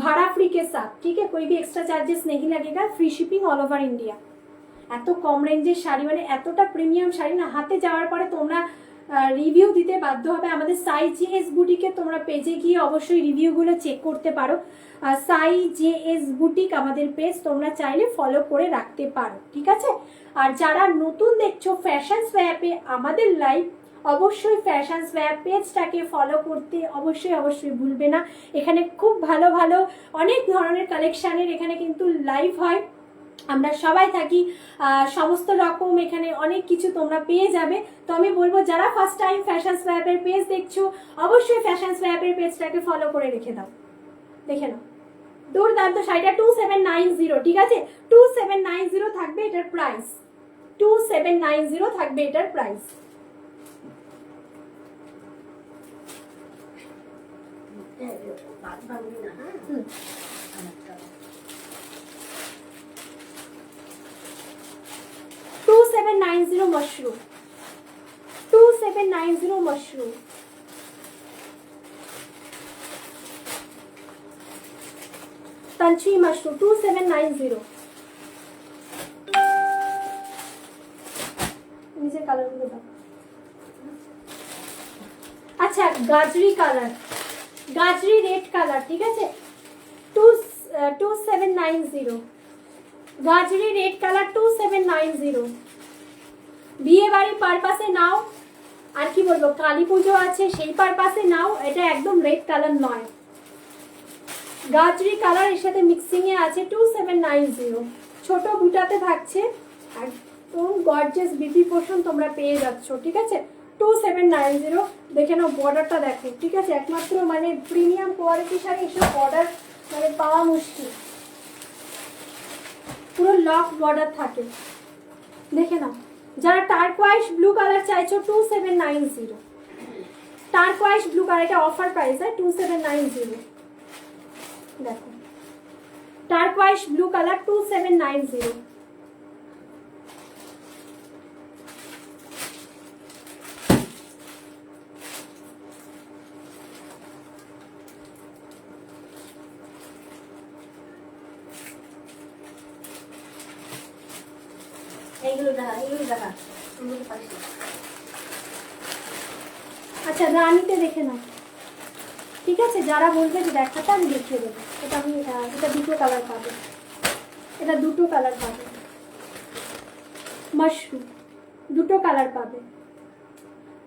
भाड़ा फ्री के साथ, ठीक है, कोई भी एक्स्ट्रा चार्जेस नहीं लगेगा, free shipping all over India. এত কম রেঞ্জের শাড়ি, মানে এতটা প্রিমিয়াম শাড়ি না, হাতে যাওয়ার পরে তোমরা রিভিউ দিতে বাধ্য হবে। আমাদের সাই জেএস বুটিকে তোমরা পেজে গিয়ে অবশ্যই রিভিউগুলো চেক করতে পারো। সাই জেএস বুটিক আমাদের পেজ, তোমরা চাইলে ফলো করে রাখতে পারো, ঠিক আছে। আর যারা নতুন দেখছো ফ্যাশন সোয়াপে আমাদের লাইভ, অবশ্যই ফ্যাশন সোয়াপ পেজটাকে ফলো করতে অবশ্যই ভুলবে না। এখানে খুব ভালো ভালো অনেক ধরনের কালেকশানের এখানে কিন্তু লাইভ হয়, আমরা সবাই থাকি, সমস্ত রকম এখানে অনেক কিছু তোমরা পেয়ে যাবে। তো আমি বলবো যারা ফার্স্ট টাইম ফ্যাশন সোয়াপের পেজ দেখছো, অবশ্যই ফ্যাশন সোয়াপের পেজটাকে ফলো করে রেখে দাও, দেখে নাও। দুর্দান্ত শাড়িটা 2790, ঠিক আছে, 2790 থাকবে এটার প্রাইস, 2790 থাকবে এটার প্রাইস। $2790 mushroom, 2790 mushroom। तंची मशरूम 2790। नीचे कलर गुलो दाও। अच्छा गाजरी कलर, गाजरी रेड कलर, ठीक है 2790, গাজরি রেড কালার 2790। বিয়ে বাড়ি পারপাসে নাও, আর কি বলবো, কালী পুজো আছে সেই পারপাসে নাও, এটা একদম রেড কালার নয়, গাজরি কালার এর সাথে মিক্সিং এ আছে 2790। ছোট বুটাতে থাকছে, একদম গর্জিয়াস বিপি পোর্শন তোমরা পেয়ে যাচ্ছ, ঠিক আছে 2790। দেখে নাও বর্ডারটা দেখো, ঠিক আছে, একমাত্র মানে প্রিমিয়াম কোয়ালিটি শাড়ি এসব বর্ডার মানে পাওয়া মুশকিল, পুরো লক বর্ডার থাকে, দেখে নাও। যারা টার্কোয়াইশ ব্লু কালার চাইছো 2790, টার্কোয়াইশ ব্লু কালার, এটা অফার প্রাইস, 2790। দেখো টার্কোয়াইশ ব্লু কালার 2790। আচ্ছা রানীতে দেখে নাও, ঠিক আছে, যারা বলবে যে দেখাতে আমি দেখিয়ে দেবো। এটা আমি এটা দুটো কালার পাবে, এটা দুটো কালার পাবে, মাশরুম দুটো কালার পাবে,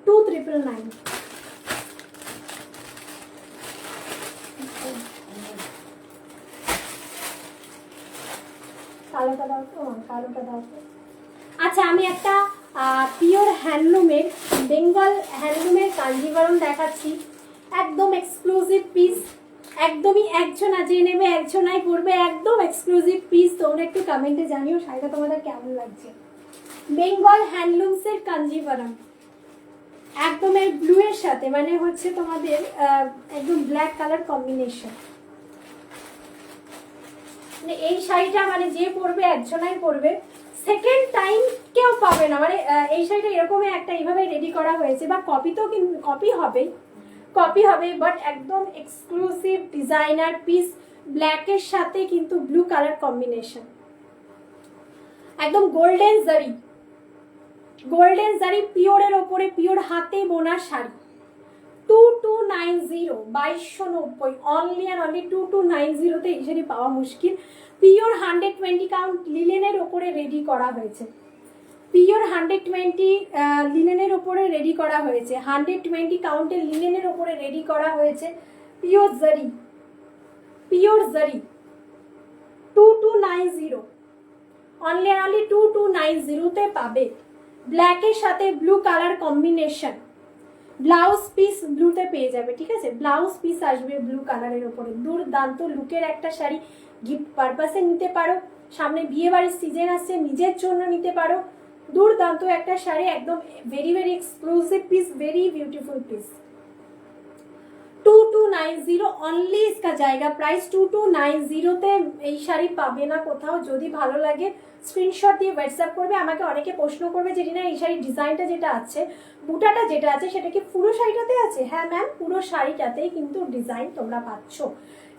2999। কালোটা দাও তো, কালোটা দাও তো। আচ্ছা আমি একটা পিওর হ্যান্ডলুমের, বেঙ্গল হ্যান্ডলুমের কাঞ্জিভারম দেখাচ্ছি, একদম এক্সক্লুসিভ পিস, একদমই একজনা যে নেবে একজনাই পড়বে, একদম এক্সক্লুসিভ পিস। তোমরা একটু কমেন্টে জানিও শাড়িটা তোমাদের কেমন লাগছে। বেঙ্গল হ্যান্ডলুমসের কাঞ্জিভারম, একদম এর ব্লু এর সাথে মানে হচ্ছে তোমাদের একদম ব্ল্যাক কালার কম্বিনেশন। এই শাড়িটা মানে যে পরবে একজনাই পরবে, সেকেন্ড টাইম কেউ পাবে না। মানে এই শাড়িটা এরকমই একটা এইভাবে রেডি করা হয়েছে, বা কপি তো কপি হবে বাট একদম এক্সক্লুসিভ ডিজাইনার পিস, ব্ল্যাকের সাথে কিন্তু ব্লু কালার কম্বিনেশন, একদম গোল্ডেন জারি পিওরের ওপরে, পিওর হাতে বোনা শাড়ি 2290, 2290 অনলি আর অনলি 2290 এই শাড়ি পাওয়া মুশকিল। পিওর 120 কাউন্ট লিলেনের ওপরে রেডি করা হয়েছে, পিওর 120 লিলেনের ওপরে রেডি করা হয়েছে, 120 কাউন্টের লিলেনের ওপরে রেডি করা হয়েছে। পিওর জারি, পিওর জারি 2290, অনলি অনলি 2290 তে পাবে। ব্ল্যাকের সাথে blue colour combination, blouse piece ব্লুতে পেয়ে যাবে, ঠিক আছে, ব্লাউজ পিস আসবে ব্লু কালারের ওপরে। দুর্দান্ত লুকের একটা শাড়ি, গিফট পারপাসে নিতে পারো, সামনে বিয়ে বাড়ির সিজন আসছে, নিজের জন্য নিতে পারো। দুর্দান্ত একটা শাড়ি, একদম very very exclusive piece, very beautiful piece. 2290 only इसका জায়গা প্রাইস 2290 তে এই শাড়ি পাবে না কোথাও। যদি ভালো লাগে স্ক্রিনশট দিয়ে হোয়াটসঅ্যাপ করবে। আমাকে অনেকে প্রশ্ন করবে যে না এই শাড়ির ডিজাইনটা যেটা আছে, বুটাটা যেটা আছে সেটা কি পুরো শাড়িটাতে আছে? হ্যাঁ ম্যাম, পুরো শাড়িটাতেই কিন্তু ডিজাইন তোমরা পাচ্ছ,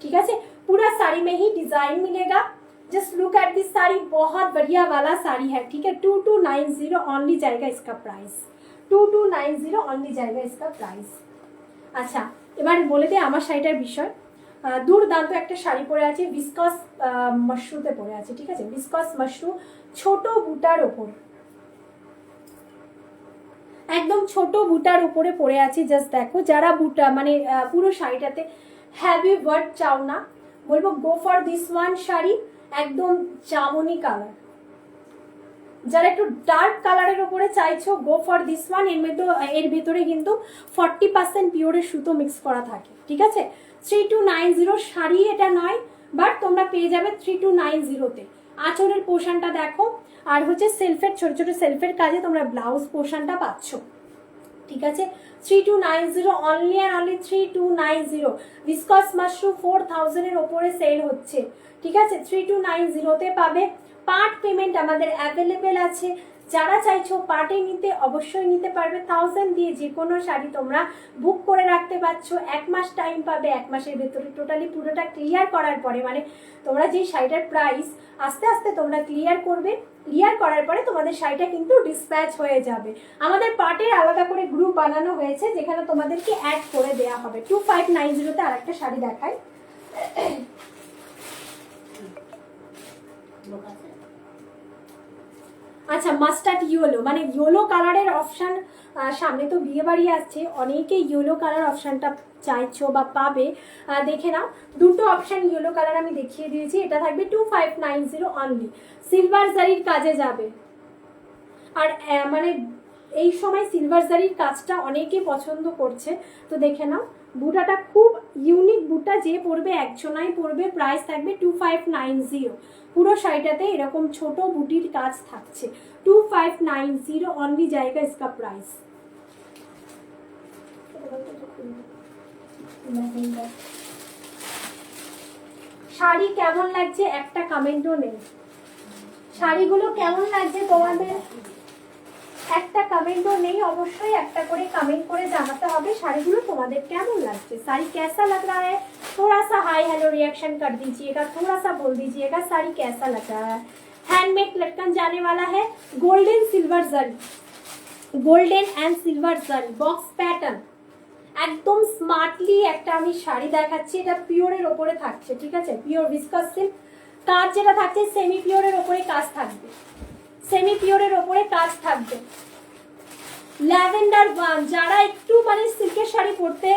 ঠিক আছে। पूरा साड़ी में ही डिजाइन मिलेगा। Just look at this sari, बहुत बढ़िया वाला साड़ी है, ठीक है। 2290 ऑनली जाएगा इसका प्राइस, 2290 ऑनली जाएगा इसका प्राइस। আচ্ছা, এবার বলে দিই আমার শাড়িটার বিষয়। দুর্দান্ত একটা শাড়ি পরে আছে, ভিসকস মাশরুতে পরে আছে, ঠিক আছে, ভিসকস মাশরু, ছোট বুটার ওপর, একদম ছোট বুটার উপরে পরে আছে। জাস্ট দেখো, যারা বুটা মানে পুরো শাড়িটাতে হ্যাভি ওয়ার্ক চাও না, বলবো go for this one sari, একদম জামুনি কালার। যারা একটু ডার্ক কালারের উপরে চাইছো গো ফর দিস ওয়ান। এর ভেতরে কিন্তু 40% পিওরের সুতো মিক্স করা থাকে, ঠিক আছে। 3290 শাড়ি এটা নয়, বাট তোমরা পেয়ে যাবে 3290-তে। আঁচলের পোর্শনটা দেখো, আর হচ্ছে সেলফের ছোট ছোট সেলফের কাজে তোমরা ব্লাউজ পোর্শনটা পাচ্ছ, ঠিক আছে। 3290 only and only 3290। Viscose Mashru 4000 এর ওপরে সেল হচ্ছে, ঠিক আছে। 3290-তে পাবে। পার্ট পেমেন্ট আমাদের অ্যাভেলেবেল আছে। যারা চাইছো পার্টে নিতে অবশ্যই নিতে পারবে। 1000 দিয়ে যে কোনো শাড়ি তোমরা বুক করে রাখতে পারছো। 1 মাস টাইম পাবে, 1 মাসের ভেতরে টোটালি পুরোটা ক্লিয়ার করার পরে, মানে তোমরা যে শাড়িটার প্রাইস আস্তে আস্তে তোমরা ক্লিয়ার করবে, ক্লিয়ার করার পরে তোমাদের শাড়িটা কিন্তু ডিসপ্যাচ হয়ে যাবে। আমাদের পার্টের আলাদা করে গ্রুপ বানানো হয়েছে, যেখানে তোমাদেরকে অ্যাড করে দেওয়া হবে। 2590-তে আরেকটা শাড়ি দেখায়। আচ্ছা, মাস্টার্ড ইয়েলো, মানে ইয়েলো কালারের অপশন। সামনে তো বিয়ে বাড়ি আসছে, অনেকেই ইয়েলো কালার অপশনটা চাইছো বা পাবে। দেখে নাও, দুটো অপশন ইয়েলো কালার আমি দেখিয়ে দিয়েছি। এটা থাকবে 2590 অনলি, সিলভার জারির কাজে যাবে। আর মানে এই সময় সিলভার জারির কাজটা অনেকে পছন্দ করছে, তো দেখে নাও। বুটাটা খুব ইউনিক বুটা, যে পরবে একজনাই পরবে। প্রাইস থাকবে 2590। পুরো শাড়িটাতে এরকম ছোট বুটির কাজ থাকছে। 2590 অনলি জায়গা इसका প্রাইস। শাড়ি কেমন লাগছে একটা কমেন্টও নেই। শাড়িগুলো কেমন লাগছে তোমাদের একটা কমেন্টও নেই। অবশ্যই একটা করে কমেন্ট করে জানাতে হবে শাড়িগুলো তোমাদের কেমন লাগছে। শাড়ি कैसा लग रहा है, थोड़ा सा हाई हेलो रिएक्शन कर दीजिएगा, थोड़ा सा बोल दीजिएगा साड़ी कैसा लग रहा है। हैंडमेड लटकन जाने वाला है, golden silver zari, golden and silver zari box pattern. একদম স্মার্টলি একটা আমি শাড়ি দেখাচ্ছি। এটা পিওরের ওপরে থাকছে, ঠিক আছে, পিওর ভিসকস সিল্ক। কাজ যেটা থাকছে সেমি পিওরের ওপরে কাজ থাকবে, সেমি পিওরের ওপরে কাজ থাকবে। ল্যাভেন্ডার ওয়ান, যারা একটু মানে সিল্কের শাড়ি পরতে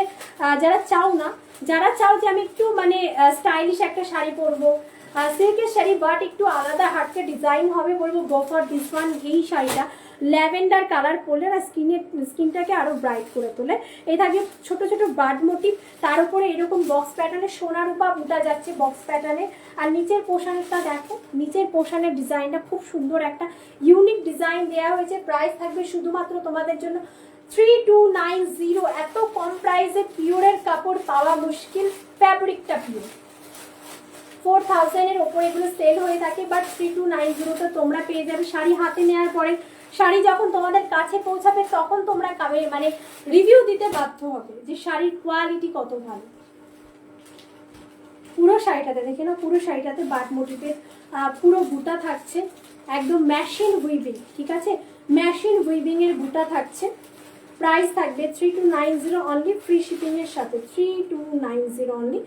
যারা চাও না, যারা চাও যে আমি একটু মানে স্টাইলিশ একটা শাড়ি পরবো, সিল্কের শাড়ি বাট একটু আলাদা হাটকে ডিজাইন হবে, বলবো গো ফর দিস ওয়ান। এই শাড়িটা ল্যাভেন্ডার কালার পরলে না স্কিনটাকে আরো ব্রাইট করে তোলে। এই থাকে ছোট ছোট বার্ড মোটিভ, তার উপরে এরকম বক্স প্যাটার্নে সোনার রূপা বুটা যাচ্ছে বক্স প্যাটার্নে। আর নিচের পোশাকটা দেখো, নিচের পোশাকের ডিজাইনটা খুব সুন্দর, একটা ইউনিক ডিজাইন দেওয়া হয়েছে। প্রাইস থাকবে শুধুমাত্র তোমাদের জন্য 3290। এত কম প্রাইসে পিওরের কাপড় পাওয়া মুশকিল, ফ্যাব্রিকটা পিওর। 4000 এর ওপরে এগুলো সেল হয়ে থাকে, বাট 3290 তোমরা পেয়ে যাবে। শাড়ি হাতে নেওয়ার পরে, শাড়ি যখন তোমাদের কাছে পৌঁছাবে তখন তোমরা মানে রিভিউ দিতে বাধ্য হবে যে শাড়ির কোয়ালিটি কত ভালো। পুরো শাড়িটাতে দেখে না, পুরো শাড়িটাতে বাট মোটিভের পুরো বুটা থাকছে, একদম মেশিন উইভিং, ঠিক আছে, মেশিন উইভিং এর বুটা থাকছে। প্রাইস থাকবে 3290 অনলি, फ्री शिपिंग এর সাথে। 3290 অনলি,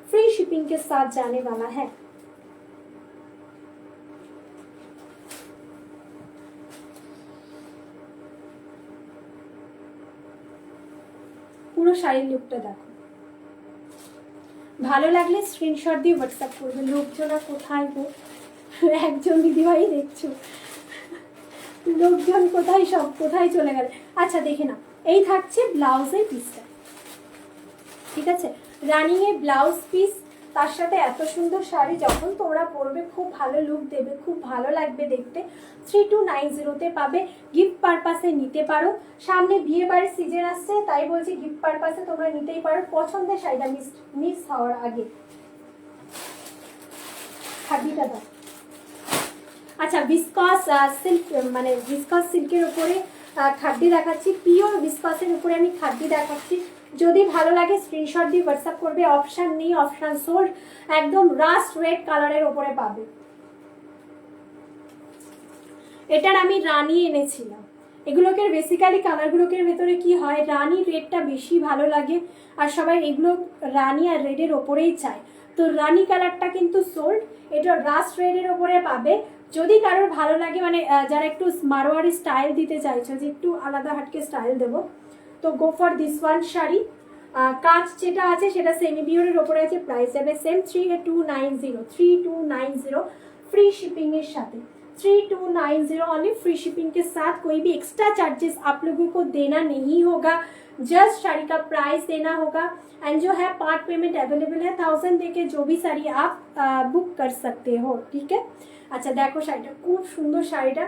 फ्री शिपिंग के साथ जाने वाला है। পুরো শাড়ির লুকটা দেখো। ভালো লাগলে স্ক্রিনশট দিয়ে হোয়াটসঅ্যাপ করবে। লোকজন আর কোথায় গো, একজন দিদিভাই দেখছো, লোকজন কোথায়, সব কোথায় চলে গেলে। আচ্ছা দেখে না, এই থাকছে ব্লাউজের পিসটা, ঠিক আছে, রানিং এ ব্লাউজ পিস, তার সাথে এত সুন্দর শাড়ি যখন তোমরা পরবে খুব ভালো লুক দেবে, খুব ভালো লাগবে দেখতে। 3290-তে পাবে। গিফট পারপাসে নিতে পারো, সামনে বিয়ে বাড়ির সিজন আসছে, তাই বলছি গিফট পারপাসে তোমরা নিতেই পারো। পছন্দের শাড়িটা মিস হওয়ার আগে খাদিটা দাও। আচ্ছা ভিসকস সিল্ক, মানে ভিসকস সিল্কের উপরে খাদ্যি দেখাচ্ছি, পিওর ভিসকসের উপরে আমি খাদ্যি দেখাচ্ছি। যদি ভালো লাগে স্ক্রিনশট দিয়ে হোয়াটসঅ্যাপ করবে। অপশান নেই, অপশান সোল্ড। একদম রাস্ট রেড কালারের ওপরে পাবে। এটার আমি রানি এনেছিলাম। এগুলোকে বেসিক্যালি কালারগুলোকে ভেতরে কি হয়, রানি রেডটা বেশি ভালো লাগে, আর সবাই এগুলো রানি আর রেডের ওপরেই চায়। তো রানি কালারটা কিন্তু সোল্ড, এটা রাস্ট রেডের ওপরে পাবে। যদি কারোর ভালো লাগে, মানে যারা একটু মারোয়ারি স্টাইল দিতে চাইছো, যে একটু আলাদা হাটকে স্টাইল দেবো, তো go for this one sari. কাজ যেটা আছে সেটা সেমি পিওরের ওপরে আছে, প্রাইস যাবে সেম 3290 फ्री शिपिंग के साथ। 3290 ओनली फ्री शिपिंग के साथ। कोई भी एक्स्ट्रा चार्जेस आप लोगों को देना नहीं होगा, जस्ट साड़ी का प्राइस देना होगा। एंड जो है पार्ट पेमेंट अवेलेबल है, 1000 देके जो भी साड़ी आप बुक कर सकते हो, ठीक है। अच्छा देखो শাড়িটা খুব সুন্দর, শাড়িটা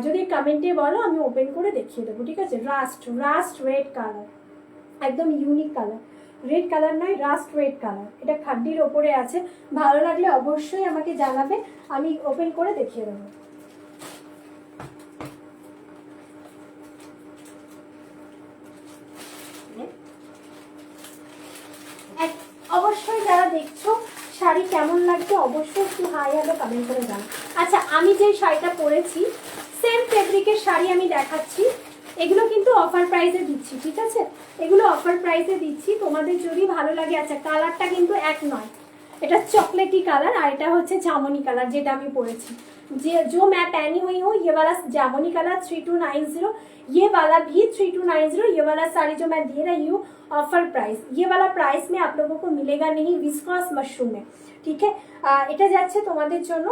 যদি কমেন্টে বলো আমি ওপেন করে দেখিয়ে দেবো, ঠিক আছে। রাস্ট রেড কালার, একদম ইউনিক কালার, রেড কালার নয়, রাস্ট রেড কালার। এটা খাদ্যির ওপরে আছে। ভালো লাগলে অবশ্যই আমাকে জানাবে, আমি ওপেন করে দেখিয়ে দেবো। অবশ্যই যারা দেখছো শাড়ি কেমন লাগছে অবশ্যই একটু হাই হ্যালো কমেন্ট করে জানো। আচ্ছা আমি যে শাড়িটা পরেছি সেম ফেব্রিকের শাড়ি আমি দেখাচ্ছি। এগুলো কিন্তু অফার প্রাইসে দিচ্ছি, ঠিক আছে, এগুলো অফার প্রাইসে দিচ্ছি। তোমাদের যদি ভালো লাগে, আচ্ছা কালারটা কিন্তু এক নয়, এটা চকলেটি কালার আর এটা হচ্ছে জামনি কালার যেটা আমি পরেছি। जो मैं पहनी हुई हूँ ये वाला जामुनी कलर 3290, ये वाला भी 3290। ये वाला साड़ी जो मैं दे रही हूँ ऑफर प्राइस, ये वाला प्राइस में आप लोगों को मिलेगा नहीं विस्कॉस मशरूम में, ठीक है। এটা যাচ্ছে তোমাদের জন্য,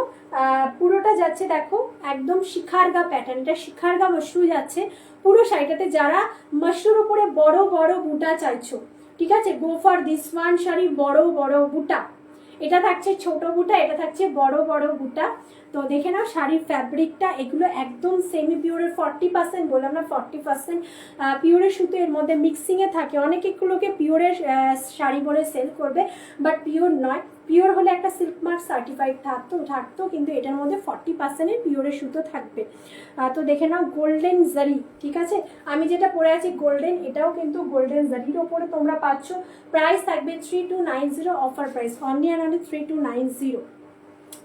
পুরোটা যাচ্ছে দেখো একদম শিখারগা প্যাটার্ন, এটা শিখারগা মশরু যাচ্ছে পুরো শাড়িটাতে। যারা মশরুর উপরে বড় বড় বুটা চাইছো, ঠিক আছে, go for this one sari. বড় বড় বুটা, এটা থাকছে ছোট বুটা, এটা থাকছে বড় বড় বুটা। তো দেখে নাও শাড়ির ফ্যাব্রিকটা, এগুলো একদম সেমি পিওরের 40%, বললাম না 40% পিওরের সুতো এর মধ্যে মিক্সিংয়ে থাকে। অনেক এগুলোকে পিওরের শাড়ি বলে সেল করবে, বাট পিওর নয়। পিওর হলে একটা সিল্ক মার্ক সার্টিফাইড থাকতো, কিন্তু এটার মধ্যে 40%-এর পিওরের সুতো থাকবে। তো দেখে নাও গোল্ডেন জারি, ঠিক আছে। আমি যেটা পরে আছি গোল্ডেন, এটাও কিন্তু গোল্ডেন জারির ওপরে তোমরা পাচ্ছ। প্রাইস থাকবে 3290 offer price, only and only 3290।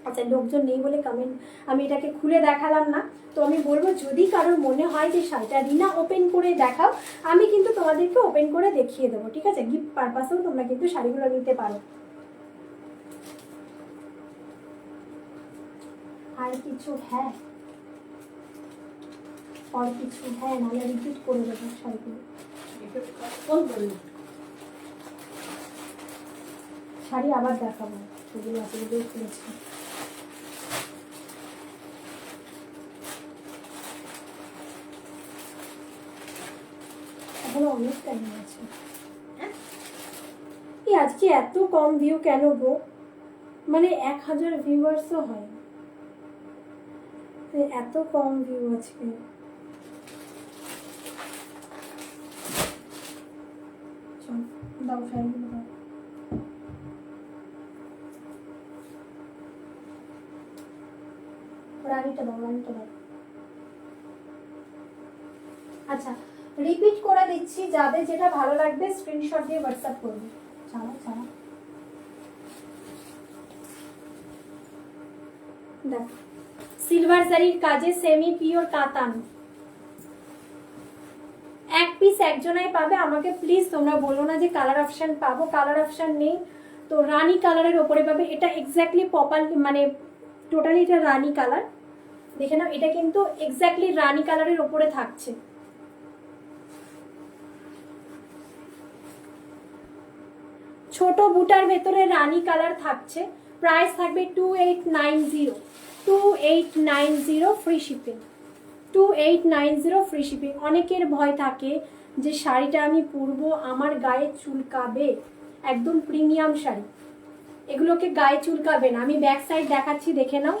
আচ্ছা লোকজন নেই বলে কমেন্ট আমি এটাকে খুলে দেখালাম না। তো আমি বলবো যদি কারোর মনে হয় যে শাড়িটা রিনা ওপেন করে দেখাও, আমি কিন্তু তোমাদেরকে ওপেন করে দেখিয়ে দেবো, ঠিক আছে। গিফট পারপাসেও তোমরা কিন্তু শাড়িগুলো নিতে পারো। আর কিছু হ্যাঁ, আর কিছু হ্যাঁ, নাহলে রিপিট করে দেবো শাড়িগুলো। শাড়ি আবার দেখাবো, সেগুলো আসলে খুলেছি। এখনো অনেক টাইম আছে। এই আজকে এত কম ভিউ কেন গো, মানে 1000 ভিউয়ার্সও হয়, এত কম ভিউ আজকে। দাও শাড়িগুলো দাও। রানিটা দাও, রানিটা দাও। আচ্ছা রিপিট করে দিচ্ছি, যাদের যেটা ভালো লাগবে স্ক্রিনশট দিয়ে হোয়াটসঅ্যাপ করবে। ছাড়া ছাড়া দেখ, সিলভার জারির কাজে সেমি পিওর কাতান, এক পিস একজনাই পাবে। আমাকে প্লিজ তোমরা বলো না যে কালার অপশন পাবো, কালার অপশন নেই। তো রানী কালারের ওপরে পাবে, এটা এক্স্যাক্টলি পপাল, মানে টোটালি এটা রানী কালার। দেখে নাও এটা কিন্তু এক্স্যাক্টলি রানী কালারের ওপরে থাকছে। ছোট বুটার ভেতরে রানী কালার থাকছে, প্রাইস থাকবে 2890, 2890 ফ্রি শিপিং, 2890 ফ্রি শিপিং। অনেকের ভয় থাকে যে শাড়িটা আমি পরবো আমার গায়ে চুলকাবে, একদম প্রিমিয়াম শাড়ি, এগুলোকে গায়ে চুলকাবে না। আমি ব্যাক সাইড দেখাচ্ছি, দেখে নাও,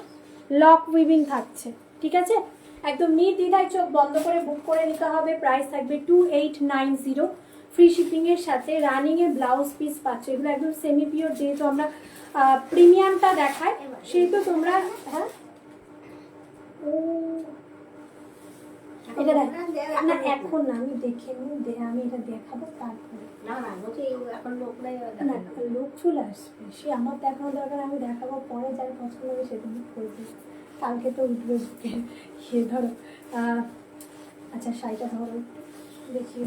লক উইভিং থাকছে, ঠিক আছে? একদম নির্দ্বিধায় চোখ বন্ধ করে বুক করে নিতে হবে। প্রাইস থাকবে 2890 ফ্রি শিপিং এর সাথে। রানিং এর ব্লাউজ পিস পাচ্ছ, এগুলো একদম সেমি পিওর, যেহেতু আমরা প্রিমিয়ামটা দেখাই সেহেতু তোমরা, হ্যাঁ ও এটা না এখন না, আমি দেখে নিই, আমি এটা দেখাবো তারপরে। না না বলছি এখন লোক নাই, না লোক চলে আসবে, সে আমার দেখানো দরকার, আমি দেখাবো পরে, যার পছন্দ হবে সেটা বুক করবে, কালকে তো উঠবে বুকে। সে ধরো আচ্ছা শাড়িটা ধরো একটু দেখিয়ে,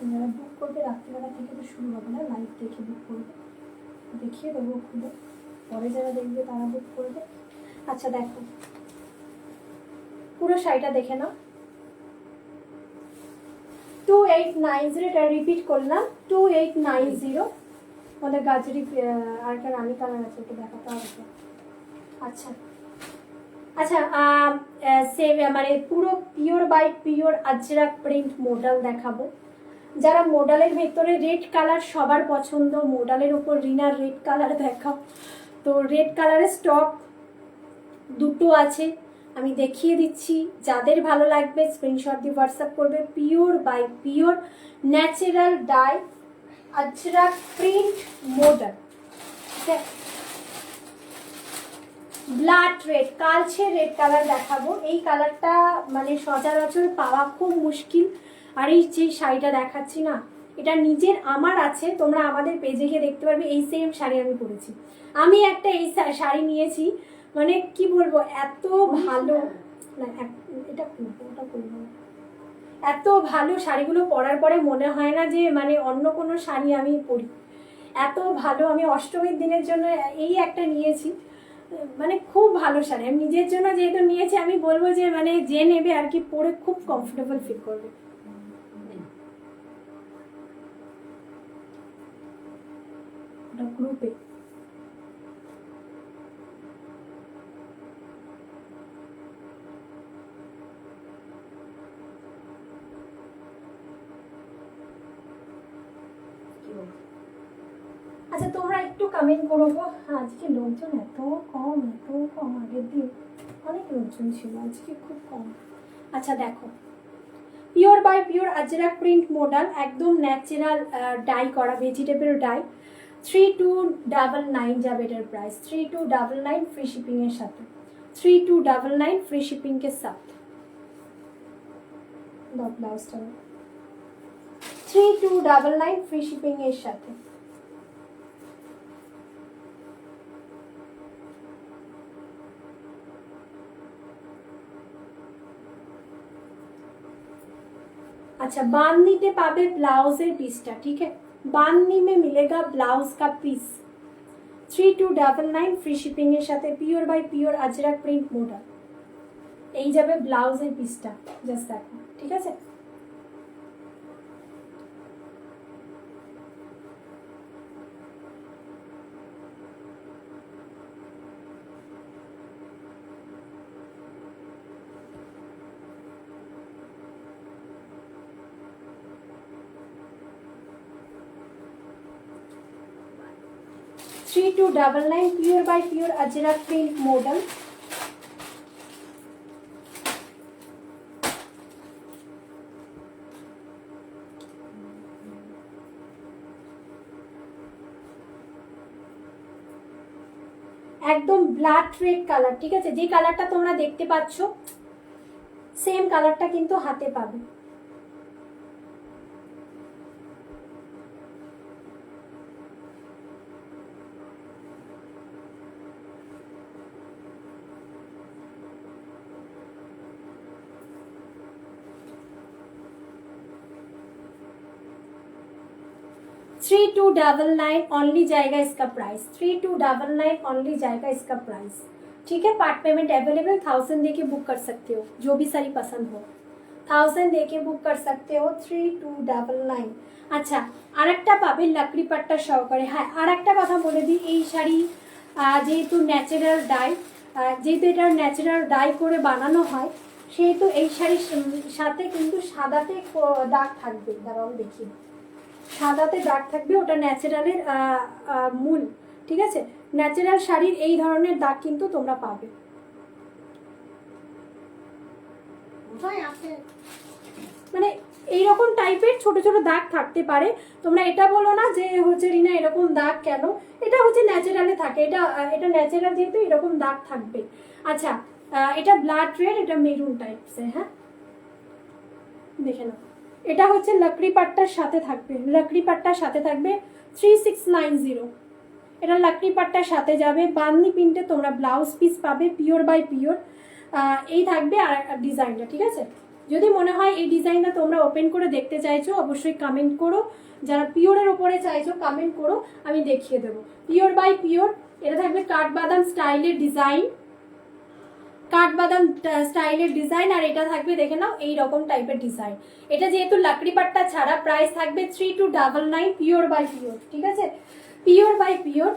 যারা বুক করবে রাত্রিবেলা থেকে তো শুরু হবে না, লাইভ দেখে বুক করবে, দেখিয়ে দেবো খুলে, পরে যারা দেখবে তারা বুক করবে। আচ্ছা দেখো পুরো শাড়িটা দেখে নাও, 2890, এটা রিপিট করলাম 2890। আমাদের গাজরি আর একটা রানী কালার আছে, ওটা দেখাতে হবে। আচ্ছা আচ্ছা মানে পুরো pure by pure ajrakh print model দেখাবো। যারা মডেলের ভেতরে রেড কালার সবার পছন্দ, মডেলের উপর রিনার রেড কালার দেখাও, তো রেড কালারের স্টক দুটো আছে, আমি দেখিয়ে দিচ্ছি। যাদের ভালো লাগবে স্ক্রিনশট দিয়ে হোয়াটসঅ্যাপ করবে। Pure by pure natural dye ajrakh print model, blood red, কালচে রেড কালার দেখাবো। এই কালারটা মানে সচরাচর পাওয়া খুব মুশকিল। আর এই যে শাড়িটা দেখাচ্ছি না, এটা নিজের আমার আছে, তোমরা আমাদের পেজে গিয়ে দেখতে পারবে। এই সেম শাড়ি আমি পরেছি, আমি একটা এই শাড়ি নিয়েছি, মানে কি বলবো, এত ভালো না, এটা করবো ওটা করবো, এত ভালো শাড়িগুলো পরার পরে মনে হয় না যে মানে অন্য কোনো শাড়ি আমি পরি, এত ভালো। আমি অষ্টমীর দিনের জন্য এই একটা নিয়েছি, মানে খুব ভালো শাড়ি। আমি নিজের জন্য যেহেতু নিয়েছি, আমি বলবো যে মানে যে নেবে আর কি পরে খুব কমফোর্টেবল ফিল করবে। গ্রুপে আচ্ছা তোমরা একটু কমেন্ট করো গো, আজকে লোকজন এত কম, এত কম, আগের দিন অনেক লোকজন ছিল, আজকে খুব কম। আচ্ছা দেখো pure by pure ajrakh print model, একদম ন্যাচারাল ডাই করা, ভেজিটেবল ডাই, 3299 যাবে এটার প্রাইস, 3299 ফ্রি শিপিং এর সাথে, 3299 ফ্রি শিপিং के साथ। দাও ব্লাউজটা, 3299 ফ্রি শিপিং এর সাথে। अच्छा बांधनी पे पावे ब्लाउजर पीसटा, ठीक है, बांधनी में मिलेगा ब्लाउज का पीस, 3299 फ्री शिपिंग এর সাথে, pure by pure ajrakh print model. এই যাবে ব্লাউজের পিসটা, জাস্ট দেখো, ঠিক আছে। Three 3299 pure by pure ajrakh print model. एकदम ब्लैक रेड कलर, ठीक है, जे कलरটা তোমরা দেখতে পাচ্ছ সেম কালারটা কিন্তু হাতে পাবে। थ्री 3299 ओनली जाएगा इसका प्राइस, 3299 ओनली जाएगा इसका प्राइस, ठीक है। पार्ट पेमेंट अवेलेबल, 1000 देके बुक कर सकते हो, जो भी साड़ी पसंद हो। 1000 देके बुक कर सकते हो 3299। আচ্ছা, আরেকটা পাবে লাকড়ি পাট্টা সহকারে। হ্যাঁ, আরেকটা কথা বলে দিই, এই শাড়ি যেহেতু ন্যাচারাল ডাই, যেহেতু এটা ন্যাচারাল ডাই করে বানানো হয়, সেহেতু এই শাড়ির সাথে কিন্তু সাদাতে দাগ থাকবে। দাঁড়াও দেখি, সাদাতে দাগ থাকবে, ওটা ন্যাচারালের মূল। ঠিক আছে, ন্যাচারাল শাড়ির এই ধরনের দাগ কিন্তু তোমরা পাবে। মানে এইরকম টাইপের ছোট ছোট দাগ থাকতে পারে। তোমরা এটা বলো না যে হচ্ছে রিনা এরকম দাগ কেন, এটা হচ্ছে ন্যাচারালে থাকে, এটা ন্যাচারাল যেহেতু এরকম দাগ থাকবে। আচ্ছা, এটা ব্লাড রেড, এটা মেরুন টাইপসের। হ্যাঁ, দেখে নাও, এটা হচ্ছে লাকড়ি পাট্টার সাথে থাকবে, লাকড়ি পাট্টার সাথে থাকবে 3690। এটা লাকড়ি পাট্টার সাথে যাবে। বান্নি প্রিন্টে তোমরা ব্লাউজ পিস পাবে, পিওর বাই পিওর। এই থাকবে আর ডিজাইনটা। ঠিক আছে, যদি মনে হয় এই ডিজাইনটা তোমরা ওপেন করে দেখতে চাইছো, অবশ্যই কমেন্ট করো। যারা পিওরের ওপরে চাইছো কমেন্ট করো, আমি দেখিয়ে দেবো। পিওর বাই পিওর, এটা থাকবে কাঠবাদাম স্টাইলের ডিজাইন, কাঠবাদাম স্টাইলের ডিজাইন। আর এটা থাকবে দেখে নাও এই রকম টাইপের ডিজাইন। এটা যেহেতু লাকড়ি পাট্টা ছাড়া, প্রাইস থাকবে 3299 পিওর বাই পিওর। ঠিক আছে, পিওর বাই পিওর।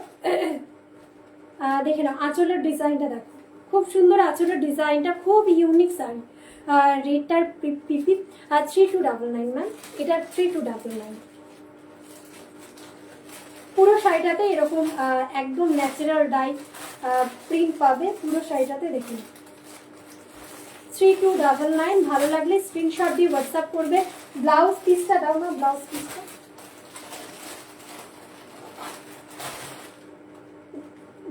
দেখে নাও আঁচলের ডিজাইনটা, দেখো খুব সুন্দর আঁচলের ডিজাইনটা, খুব ইউনিক শাড়ি। রেটটার পিপি 3299 ম্যাম, এটা 3299। পুরো শাড়িটাতে এরকম একদম ন্যাচারাল ডাই প্রিন্ট পাবে পুরো শাড়িটাতে। দেখুন 3299। ভালো লাগলে স্ক্রিনশট দিয়ে হোয়াটসঅ্যাপ করবে। ব্লাউজ পিসটা দাও না, ব্লাউজ পিসটা।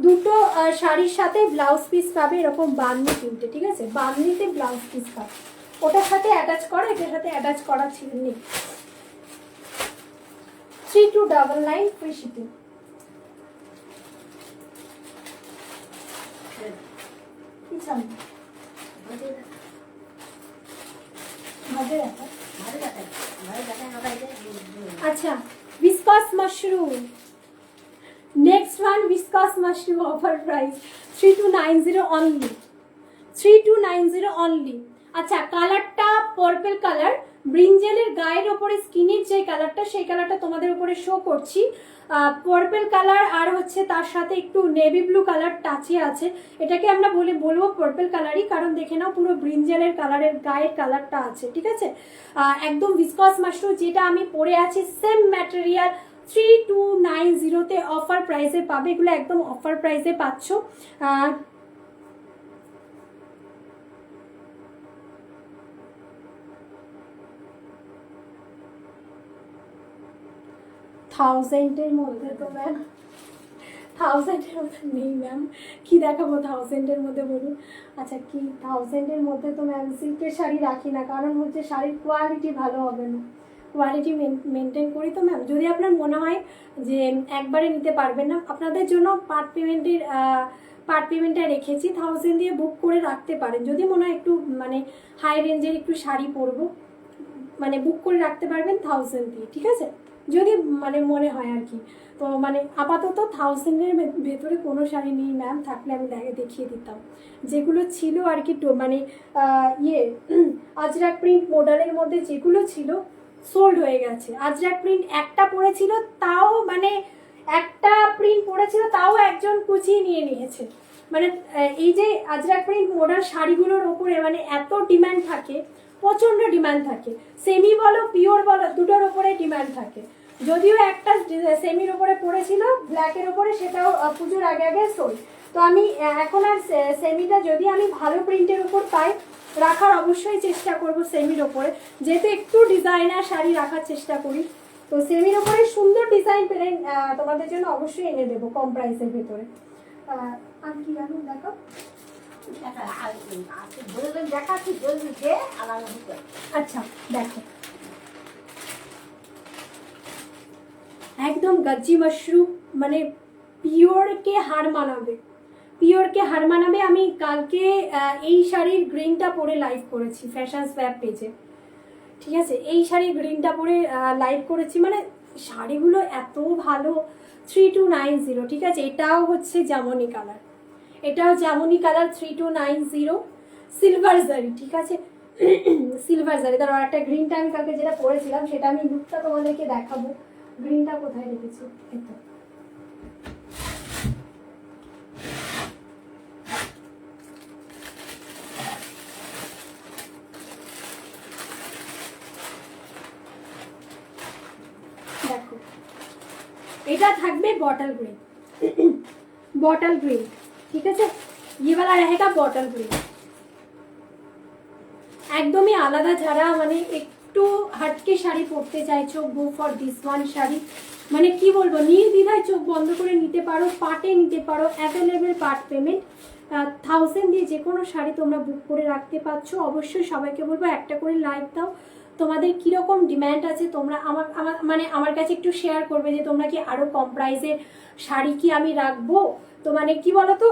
দুটো শাড়ির সাথে ব্লাউজ পিস পাবে এরকম বান্নি প্রিন্টে। ঠিক আছে, বান্নিতে ব্লাউজ পিস পাবে, ওটার সাথে অ্যাটাচ করা, এটার সাথে অ্যাটাচ করা ছিল নেই। 3299 ফ্রি শিপিং। আচ্ছা, viscose mushroom, next one viscose mushroom offer price 3290 only, 3290 only। আচ্ছা, কালারটা পার্পল কালার, ব্রিঞ্জেলের গায়ের ওপরে স্কিনের যে কালারটা, সেই কালারটা তোমাদের উপরে শো করছি। পার্পল কালার আর হচ্ছে তার সাথে একটু নেভি ব্লু কালার টাচে আছে। এটাকে আমরা বলবো পার্পল কালারই, কারণ দেখে নাও পুরো ব্রিঞ্জেলের কালারের গায়ের কালারটা আছে। ঠিক আছে, একদম ভিসকস মাশরুম যেটা আমি পরে আছি, সেম ম্যাটেরিয়াল 3290-তে অফার প্রাইসে পাবে। এগুলো একদম অফার প্রাইসে পাচ্ছ। 1000-এর মধ্যে তো ম্যাম, 1000-এর মধ্যে নেই ম্যাম। কি দেখাবো 1000-এর মধ্যে বলুন? আচ্ছা, কি 1000-এর মধ্যে তো ম্যাম সিল্কের শাড়ি রাখি না, কারণ হচ্ছে শাড়ির কোয়ালিটি ভালো হবে না, কোয়ালিটি মেনটেন করি তো ম্যাম। যদি আপনার মনে হয় যে একবারে নিতে পারবেন না, আপনাদের জন্য পার্ট পেমেন্টটা রেখেছি, 1000 দিয়ে বুক করে রাখতে পারেন। যদি মনে হয় একটু মানে হাই রেঞ্জের একটু শাড়ি পরবো, মানে বুক করে রাখতে পারবেন 1000 দিয়ে। ঠিক আছে, যদি মানে মনে হয় আর কি। তো মানে আপাতত 1000-এর ভেতরে কোনো শাড়ি নেই ম্যাম, থাকলে আমি দেখিয়ে দিতাম। যেগুলো ছিল আর কি, মানে আজরাক প্রিন্ট মডেলের মধ্যে যেগুলো ছিল সোল্ড হয়ে গেছে। আজরাক প্রিন্ট একটা পড়েছিল, তাও মানে একটা প্রিন্ট পড়েছিল, তাও একজন কুচিয়ে নিয়ে নিয়েছে। মানে এই যে আজরাক প্রিন্ট মডেল শাড়িগুলোর ওপরে মানে এত ডিমান্ড থাকে, প্রচণ্ড ডিমান্ড থাকে। সেমি বলো পিওর বলো, দুটোর ওপরে ডিমান্ড থাকে। যদিও একটা সেমির ওপরে পড়েছিল ব্ল্যাকের ওপরে, সেটাও পুজোর আগে আগে সোল্ড। তো আমি এখন আর সেমিটা যদি আমি ভালো প্রিন্টের উপর পাই, রাখার অবশ্যই চেষ্টা করব সেমির ওপরে, যেহেতু একটু ডিজাইনার শাড়ি রাখার চেষ্টা করি। তো সেমির ওপরে সুন্দর ডিজাইন পেলে তোমাদের জন্য অবশ্যই এনে দেবো কম প্রাইসের ভেতরে। আর কি জানো দেখো, আচ্ছা দেখো, একদম গজ্জি মাশরুম, মানে পিওরকে হার মানাবে, পিওরকে হার মানাবে। আমি কালকে এই শাড়ির গ্রিনটা পরে লাইভ করেছি ফ্যাশন স্ল্যাব পেজে। ঠিক আছে, এই শাড়ির গ্রিনটা পরে লাইভ করেছি, মানে শাড়িগুলো এত ভালো। 3290। ঠিক আছে, এটাও হচ্ছে জামনি কালার, এটাও জামনি কালার 3290 সিলভার জারি। ঠিক আছে, সিলভার জারি। ধরো একটা গ্রিনটা আমি কালকে যেটা পরেছিলাম সেটা আমি লুকটা তোমাদেরকে দেখাবো। গ্রিনটা কোথায় রেখেছি, এই তো। দেখো এটা থাকবে বটল গ্রিন, बॉटल ग्रीन, ठीक है। ये वाला रहेगा बॉटल ग्रीन, একদমই আলাদা। যারা মানে একটু হাটকে শাড়ি পরতে চাইছো, go for this one sari. মানে কি বলবো, নির্দ্বিধায় চোখ বন্ধ করে নিতে পারো, পাটে নিতে পারো, অ্যাভেলেবেল পাট পেমেন্ট। 1000 দিয়ে যে কোনো শাড়ি তোমরা বুক করে রাখতে পারছো। অবশ্যই সবাইকে বলবো একটা করে লাইক দাও, তোমাদের কীরকম ডিম্যান্ড আছে তোমরা আমার আমার মানে আমার কাছে একটু শেয়ার করবে যে তোমরা কি আরও কম প্রাইসের শাড়ি কি আমি রাখবো। তো মানে কি বলতো,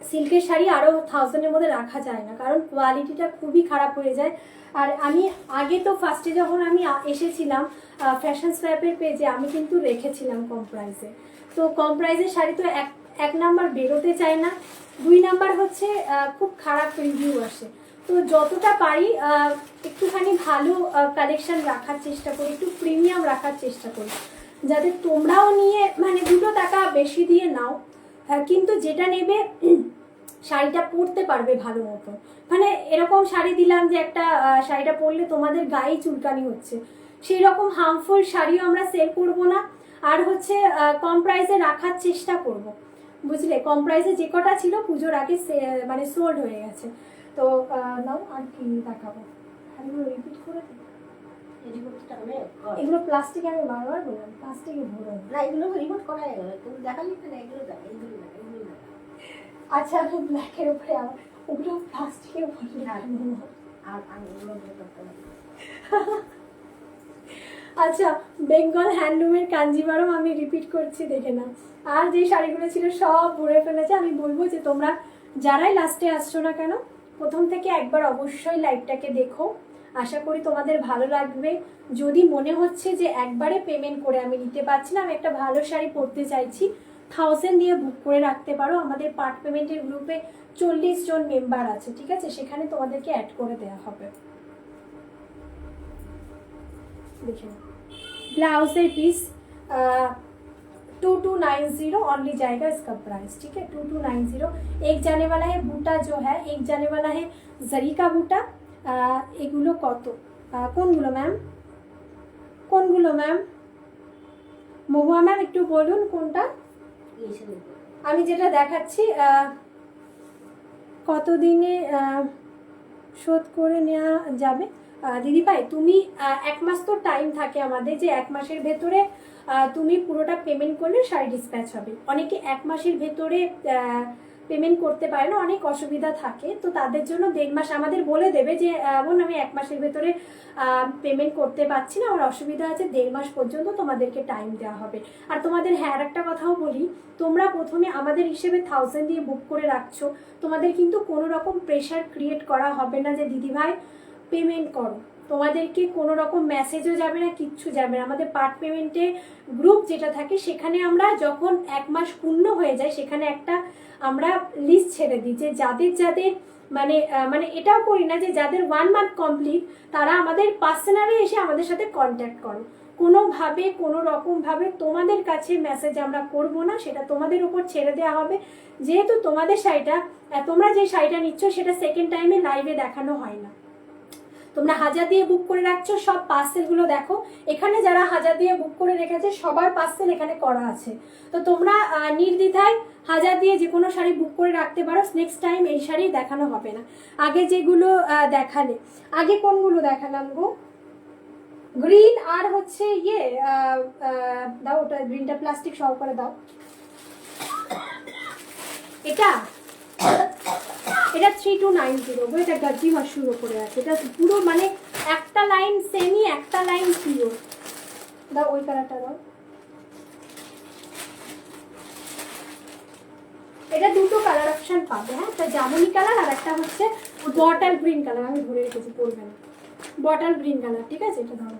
সিল্কের শাড়ি আরও 1000-এর মধ্যে রাখা যায় না, কারণ কোয়ালিটিটা খুবই খারাপ হয়ে যায়। আর আমি আগে তো ফার্স্টে যখন আমি এসেছিলাম ফ্যাশন স্ল্যাপের পেজে, আমি কিন্তু রেখেছিলাম কম প্রাইসে। তো কম প্রাইসের শাড়ি তো এক নাম্বার বেরোতে চায় না, 2 নাম্বার হচ্ছে খুব খারাপ রিভিউ আসে। তো যতটা পারি একটুখানি ভালো কালেকশন রাখার চেষ্টা করি, একটু প্রিমিয়াম রাখার চেষ্টা করি, যাতে তোমরাও নিয়ে মানে 2 টাকা বেশি দিয়ে নাও, কিন্তু যেটা নেবে শাড়িটা পরতে পারবে ভালো মতো। মানে এরকম শাড়ি দিলাম যে একটা শাড়িটা পরলে তোমাদের গায়ে চুলকানি হচ্ছে, সেই রকম হার্মফুল শাড়িও আমরা সেল করবো না। আর হচ্ছে কম প্রাইসে রাখার চেষ্টা করব, বুঝলে। কম প্রাইসে যে কটা ছিল পুজোর আগে মানে সোল্ড হয়ে গেছে। তো নাও আর কি দেখাবো, এগুলো রিপিট করে দিই। এগুলো প্লাস্টিক, আমি বারবার বললাম প্লাস্টিকে ভরে না, এগুলো রিমোট করা গেল, তুমি দেখালি না, এগুলো দেখ, এগুলো না, এগুলো না। আচ্ছা, আমি ব্ল্যাকের উপরে আমার ওগুলো প্লাস্টিকের ভরে আর এগুলো করতে হবে। আচ্ছা, বেঙ্গল হ্যান্ডলুমের কাঞ্জিভারম আমি রিপিট করছি, দেখে না। আর যে শাড়িগুলো ছিল সব ভরে ফেলেছে। আমি বলবো যে তোমরা যারাই লাস্টে আসছো না কেন, প্রথম থেকে একবার অবশ্যই লাইভটাকে দেখো, আশা করি তোমাদের ভালো লাগবে। যদি মনে হচ্ছে যে একবারে পেমেন্ট করে আমি নিতে পারছি না, আমি একটা ভালো শাড়ি পরতে চাইছি, 1000 দিয়ে বুক করে রাখতে পারো। আমাদের পার্ট পেমেন্টের গ্রুপে 40 জন মেম্বার আছে, ঠিক আছে, সেখানে তোমাদেরকে অ্যাড করে দেওয়া হবে। देखो ब्लाउजर पीस 2290 ओनली जाएगा इसका प्राइस, ठीक है। 2290। एक जाने वाला है बूटा, जो है एक जाने वाला है जरी का बूटा। এগুলো কত, কোনগুলো ম্যাম, কোনগুলো ম্যাম, মহুয়া ম্যাম একটু বলুন কোনটা। আমি যেটা দেখাচ্ছি কতদিনে শোধ করে নেওয়া যাবে। দিদি ভাই, তুমি 1 মাস তো টাইম থাকে আমাদের, যে 1 মাসের ভেতরে তুমি পুরোটা পেমেন্ট করলে শাড়ি ডিসপ্যাচ হবে। অনেকে 1 মাসের ভেতরে পেমেন্ট করতে পারে না, অনেক অসুবিধা থাকে, তো তাদের জন্য 1.5 মাস আমাদের বলে দেবে যে বোন আমি 1 মাসের ভেতরে পেমেন্ট করতে পারছি না, আমার অসুবিধা আছে, 1.5 মাস পর্যন্ত তোমাদেরকে টাইম দেওয়া হবে। আর তোমাদের হ্যাঁ আর একটা কথাও বলি, তোমরা প্রথমে আমাদের হিসেবে 1000 দিয়ে বুক করে রাখছো, তোমাদের কিন্তু কোনো রকম প্রেশার ক্রিয়েট করা হবে না যে দিদি ভাই পেমেন্ট করো। তোমাদেরকে কোনো রকম মেসেজও যাবে না, কিচ্ছু যাবে না। আমাদের পার্ট পেমেন্টে গ্রুপ যেটা থাকে, সেখানে আমরা যখন 1 মাস পূর্ণ হয়ে যায়, সেখানে একটা আমরা লিস্ট ছেড়ে দিই যে যাদের যাদের মানে মানে এটাও করি না যে যাদের 1 মান্থ কমপ্লিট, তারা আমাদের পার্সোনালি এসে আমাদের সাথে কন্ট্যাক্ট করো। কোনোভাবে কোনো রকমভাবে তোমাদের কাছে মেসেজ আমরা করব না, সেটা তোমাদের উপর ছেড়ে দেওয়া হবে। যেহেতু তোমাদের শাড়িটা, তোমরা যে শাড়িটা নিচ্ছ সেটা সেকেন্ড টাইমে লাইভে দেখানো হয় না। তোমরা 1000 দিয়ে বুক করে রাখছো, সব পার্সেলগুলো দেখো, এখানে যারা 1000 দিয়ে বুক করে রেখেছে সবার পার্সেল এখানে করা আছে। তো তোমরা নির্দ্বিধায় 1000 দিয়ে যে কোনো শাড়ি বুক করে রাখতে পারো, নেক্সট টাইম এই শাড়ি দেখানো হবে না। আগে যেগুলো দেখালে, আগে কোনগুলো দেখালাম গো, গ্রিন আর হচ্ছে ইয়ে দাও, ওটা গ্রিনটা প্লাস্টিক সহকারে দাও। এটা 3290, এটা গাজি মাশুর উপরে আছে, এটা পুরো মানে একটা লাইন সেমি, একটা লাইন পিওর। দাও ওই কালারটা দাও। এটা 2টো কালার অপশন পাবে, হ্যাঁ, একটা জামুনি কালার আর একটা হচ্ছে বটল গ্রিন কালার। আমি ধরে রেখেছি, পরবে না, বটল গ্রিন কালার, ঠিক আছে, এটা ধরো।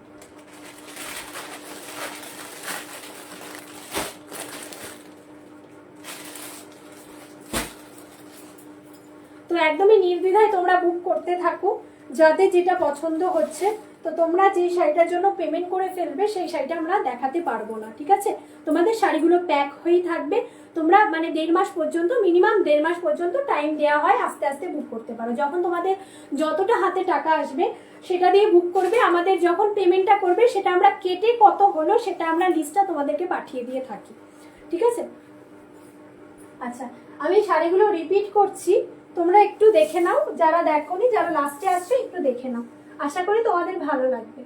তো একদমই নির্দ্বিধায় তোমরা বুক করতে থাকো, যাদের যেটা পছন্দ হচ্ছে, তো তোমরা যে শাড়িটার জন্য পেমেন্ট করে ফেলবে সেই শাড়িটা আমরা দেখাতে পারবো না, ঠিক আছে? তোমাদের শাড়িগুলো প্যাক হয়েই থাকবে, তোমরা মানে 1.5 মাস পর্যন্ত, মিনিমাম 1.5 মাস পর্যন্ত টাইম দেওয়া হয়, আস্তে আস্তে বুক করতে পারো। যখন তোমাদের যতটা হাতে টাকা আসবে সেটা দিয়ে বুক করবে, আমাদের যখন পেমেন্টটা করবে সেটা আমরা কেটে কত হলো সেটা আমরা লিস্টটা তোমাদেরকে পাঠিয়ে দিয়ে থাকি, ঠিক আছে? আচ্ছা, আমি শাড়িগুলো রিপিট করছি, তোমরা একটু দেখে নাও, যারা দেখোনি, যারা লাস্টে আসছো একটু দেখে নাও, আশা করি তোমাদের ভালো লাগবে।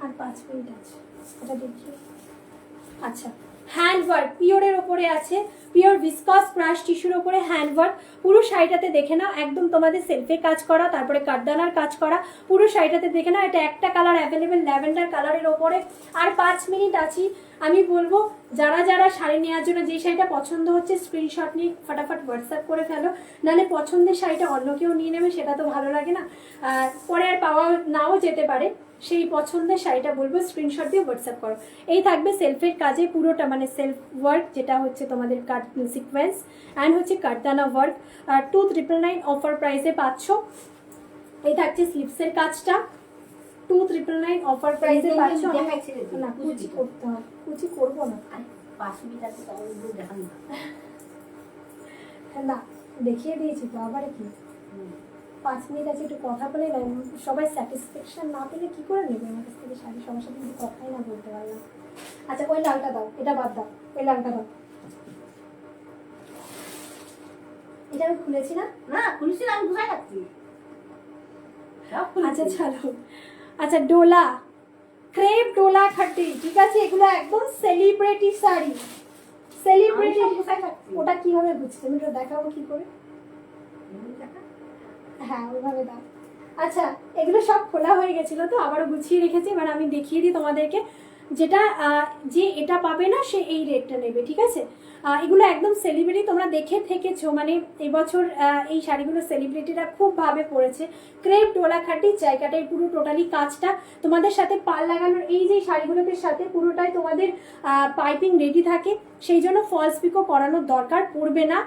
আর 5 মিনিট আছে, এটা দেখি। আচ্ছা, হ্যান্ড ওয়ার্ক পিওরের ওপরে আছে, পিওর ভিসকস ক্রাশ টিস্যুর ওপরে হ্যান্ড ওয়ার্ক। পুরো শাড়িটাতে দেখে নাও, একদম তোমাদের সেলফে কাজ করা, তারপরে কাঠদানার কাজ করা, পুরো শাড়িটাতে দেখে নাও। এটা একটা কালার অ্যাভেলেবেল, ল্যাভেন্ডার কালারের ওপরে। আর 5 মিনিট আছি, আমি বলবো যারা যারা শাড়ি নেওয়ার জন্য যে শাড়িটা পছন্দ হচ্ছে স্ক্রিনশট নিয়ে ফটাফট হোয়াটসঅ্যাপ করে ফেলো, নাহলে পছন্দের শাড়িটা অন্য কেউ নিয়ে নেবে, সেটা তো ভালো লাগে না, পরে আর পাওয়া নাও যেতে পারে। সেই পছন্দের শাড়িটা বলবো স্ক্রিনশট দিয়ে হোয়াটসঅ্যাপ করো। এই থাকবে সেলফের কাজে পুরোটা, মানে সেলফ ওয়ার্ক, যেটা হচ্ছে তোমাদের কাট সিকোয়েন্স অ্যান্ড হচ্ছে কাঠদানা ওয়ার্ক। 2,999 অফার প্রাইসে পাচ্ছ। এই থাকছে স্লিপসের কাজটা, 2,999 অফার প্রাইসে পাচ্ছ। না, কুচি করতে হবে, কুচি করবো না, 5 মিনিট আছে, তাও দেখানো না দেখিয়ে দিয়েছি তো, আবার কি 5 মিনিট আছে, একটু কথা বলে না, সবাই স্যাটিসফ্যাকশন না পেলে কি করে নেবে আমার কাছ থেকে শাড়ি, সবার সাথে কিন্তু কথাই না বলতে পারলাম। আচ্ছা, ওই লালটা দাও, এটা বাদ দাও, ওই লালটা দাও। এটা আমি খুলেছি না? না খুলছি না, আমি কোথায় রাখছি সব আচ্ছা চলো। আচ্ছা, ডোলা, ক্রেপ ডোলা খাটি, ঠিক আছে? এগুলো একদম সেলিব্রিটি শাড়ি, সেলিব্রিটি। কোথায় রাখছি? ওটা কিভাবে বুঝতে, আমি ওটা দেখাবো কি করে? হ্যাঁ, ওইভাবে দাও। আচ্ছা, এগুলো সব খোলা হয়ে গেছিল তো আবারও গুছিয়ে রেখেছি, এবার আমি দেখিয়ে দিই তোমাদেরকে। যেটা যে এটা পাবে না সে এই রেটটা নেবে, ঠিক আছে? এগুলো একদম সেলিব্রিটি, তোমরা দেখে থেকেছো, মানে এবছর এই শাড়িগুলো সেলিব্রিটিরা খুব ভাবে পড়েছে। ক্রেপ ডোলা খাটির জায়গাটাই পুরো টোটালি কাজটা তোমাদের সাথে পাল লাগানোর, এই যে শাড়িগুলোকে সাথে পুরোটাই তোমাদের পাইপিং রেডি থাকে, সেই জন্য ফলস পিকো করানোর দরকার পড়বে না।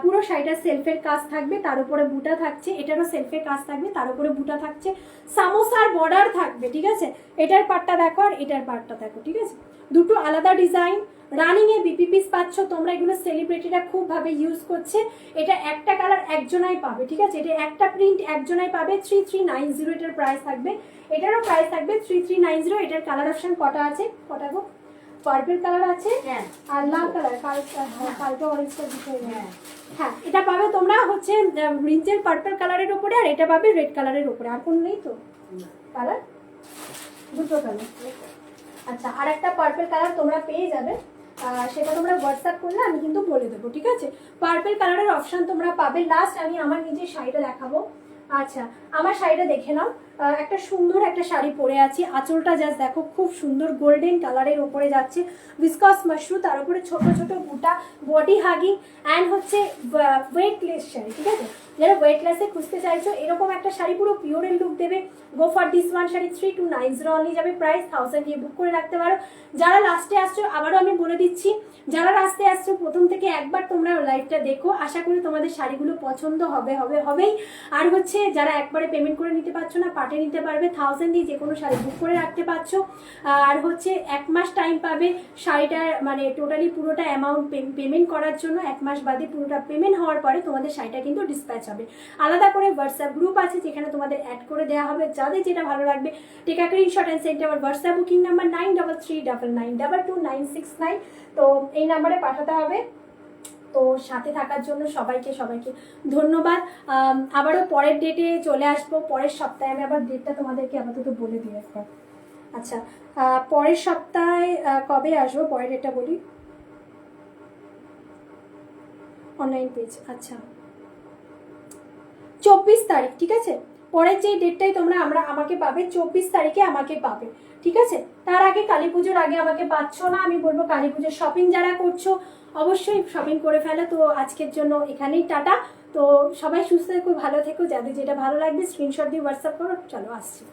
পুরো শাড়িটা সেলফের কাজ থাকবে, তার উপরে বুটা থাকছে, এটারও সেলফের কাজ থাকবে, তার উপরে বুটা থাকছে, সামোসার বর্ডার থাকবে, ঠিক আছে? এটার পার্টটা দেখো আর এটার পার্টটা দেখো, ঠিক আছে? দুটো আলাদা ডিজাইন, রানিং এ বিপি পিস পাচ্ছ তোমরা, এগুলো সেলিব্রিটিরা খুব ভাবে ইউজ করছে। এটা একটা কালার একজনাই পাবে, ঠিক আছে? এটা একটা প্রিন্ট একজনাই পাবে। 3,390 এটার প্রাইস থাকবে, এটারও প্রাইস থাকবে 3,390। এটার কালার অপশন কটা আছে, কটা গো? পার্পল কালার আছে আর লাল কালার, কালকে অরেঞ্জটা দিতে হবে। হ্যাঁ, এটা পাবে তোমরা হচ্ছে রিঞ্চের পার্পল কালারের উপরে, আর এটা পাবে রেড কালারের উপরে। আর কোন নেই তো কালার, দুটো কালার। আচ্ছা, আর একটা পার্পল কালার তোমরা পেয়ে যাবে, সেটা তোমরা হোয়াটসঅ্যাপ করলে আমি কিন্তু বলে দেবো, ঠিক আছে? পার্পল কালারের অপশন তোমরা পাবে। লাস্ট আমি আমার নিজের শাড়িটা দেখাবো। আচ্ছা, আমার শাড়িটা দেখে নাও, একটা সুন্দর একটা শাড়ি পরে আছি, আঁচলটা জাস্ট দেখো, খুব সুন্দর গোল্ডেন কালারের ওপরে যাচ্ছে, ভিসকস মাশরু, তার উপরে ছোট ছোট বুটা, বডি হাগিং অ্যান্ড হচ্ছে ওয়েটলেস শাড়ি, ঠিক আছে? যারা ওয়েটলেসে খুঁজতে চাইছো এরকম একটা শাড়ি পুরো পিওরের লুক দেবে, go for this one. Sari 3,290 only যাবে, প্রাইস 1000 দিয়ে বুক করে রাখতে পারো। যারা লাস্টে আসছো আবারও আমি বলে দিচ্ছি, যারা লাস্টে আসছো প্রথম থেকে একবার তোমরা লাইভটা দেখো, আশা করি তোমাদের শাড়িগুলো পছন্দ হবেই। আর হচ্ছে যারা একবারে পেমেন্ট করে নিতে পারছো না, পাটে নিতে পারবে, 1000 দিয়ে যে কোনো শাড়ি বুক করে রাখতে পারছো। আর হচ্ছে 1 মাস টাইম পাবে শাড়িটার, মানে টোটালি পুরোটা অ্যামাউন্ট পেমেন্ট করার জন্য। 1 মাস বাদে পুরোটা পেমেন্ট হওয়ার পরে তোমাদের শাড়িটা কিন্তু ডিসপ্যাচ হবে। আলাদা করে হোয়াটসঅ্যাপ গ্রুপ আছে যেখানে তোমাদের অ্যাড করে দেওয়া হবে, যাদের যেটা ভালো লাগবে take a screenshot and send আমার হোয়াটসঅ্যাপ বুকিং নাম্বার 9339992269। তো এই নাম্বারে পাঠাতে হবে। তো সাথে থাকার জন্য সবাইকে ধন্যবাদ। আবারও পরের ডেটে চলে আসবো, পরের সপ্তাহে। আমি আবার ডেটটা তোমাদেরকে আপাতত বলে দিই একবার। আচ্ছা, পরের সপ্তাহে কবে আসবো পরের ডেটটা বলি, অনলাইন পেজ। আচ্ছা, 24 তারিখ, ঠিক আছে? পরের যে ডেটটাই তোমরা আমাকে পাবে 24 তারিখে আমাকে পাবে, ঠিক আছে? তার আগে কালী পুজোর আগে আমাকে পাচ্ছ না। আমি বলবো কালী পুজোর শপিং যারা করছো অবশ্যই শপিং করে ফেলো। তো আজকের জন্য এখানেই টাটা। তো সবাই সুস্থ থেকো, ভালো থেকো, যাদের যেটা ভালো লাগবে স্ক্রিনশট দিয়ে হোয়াটসঅ্যাপ করো। চলো, আসছি।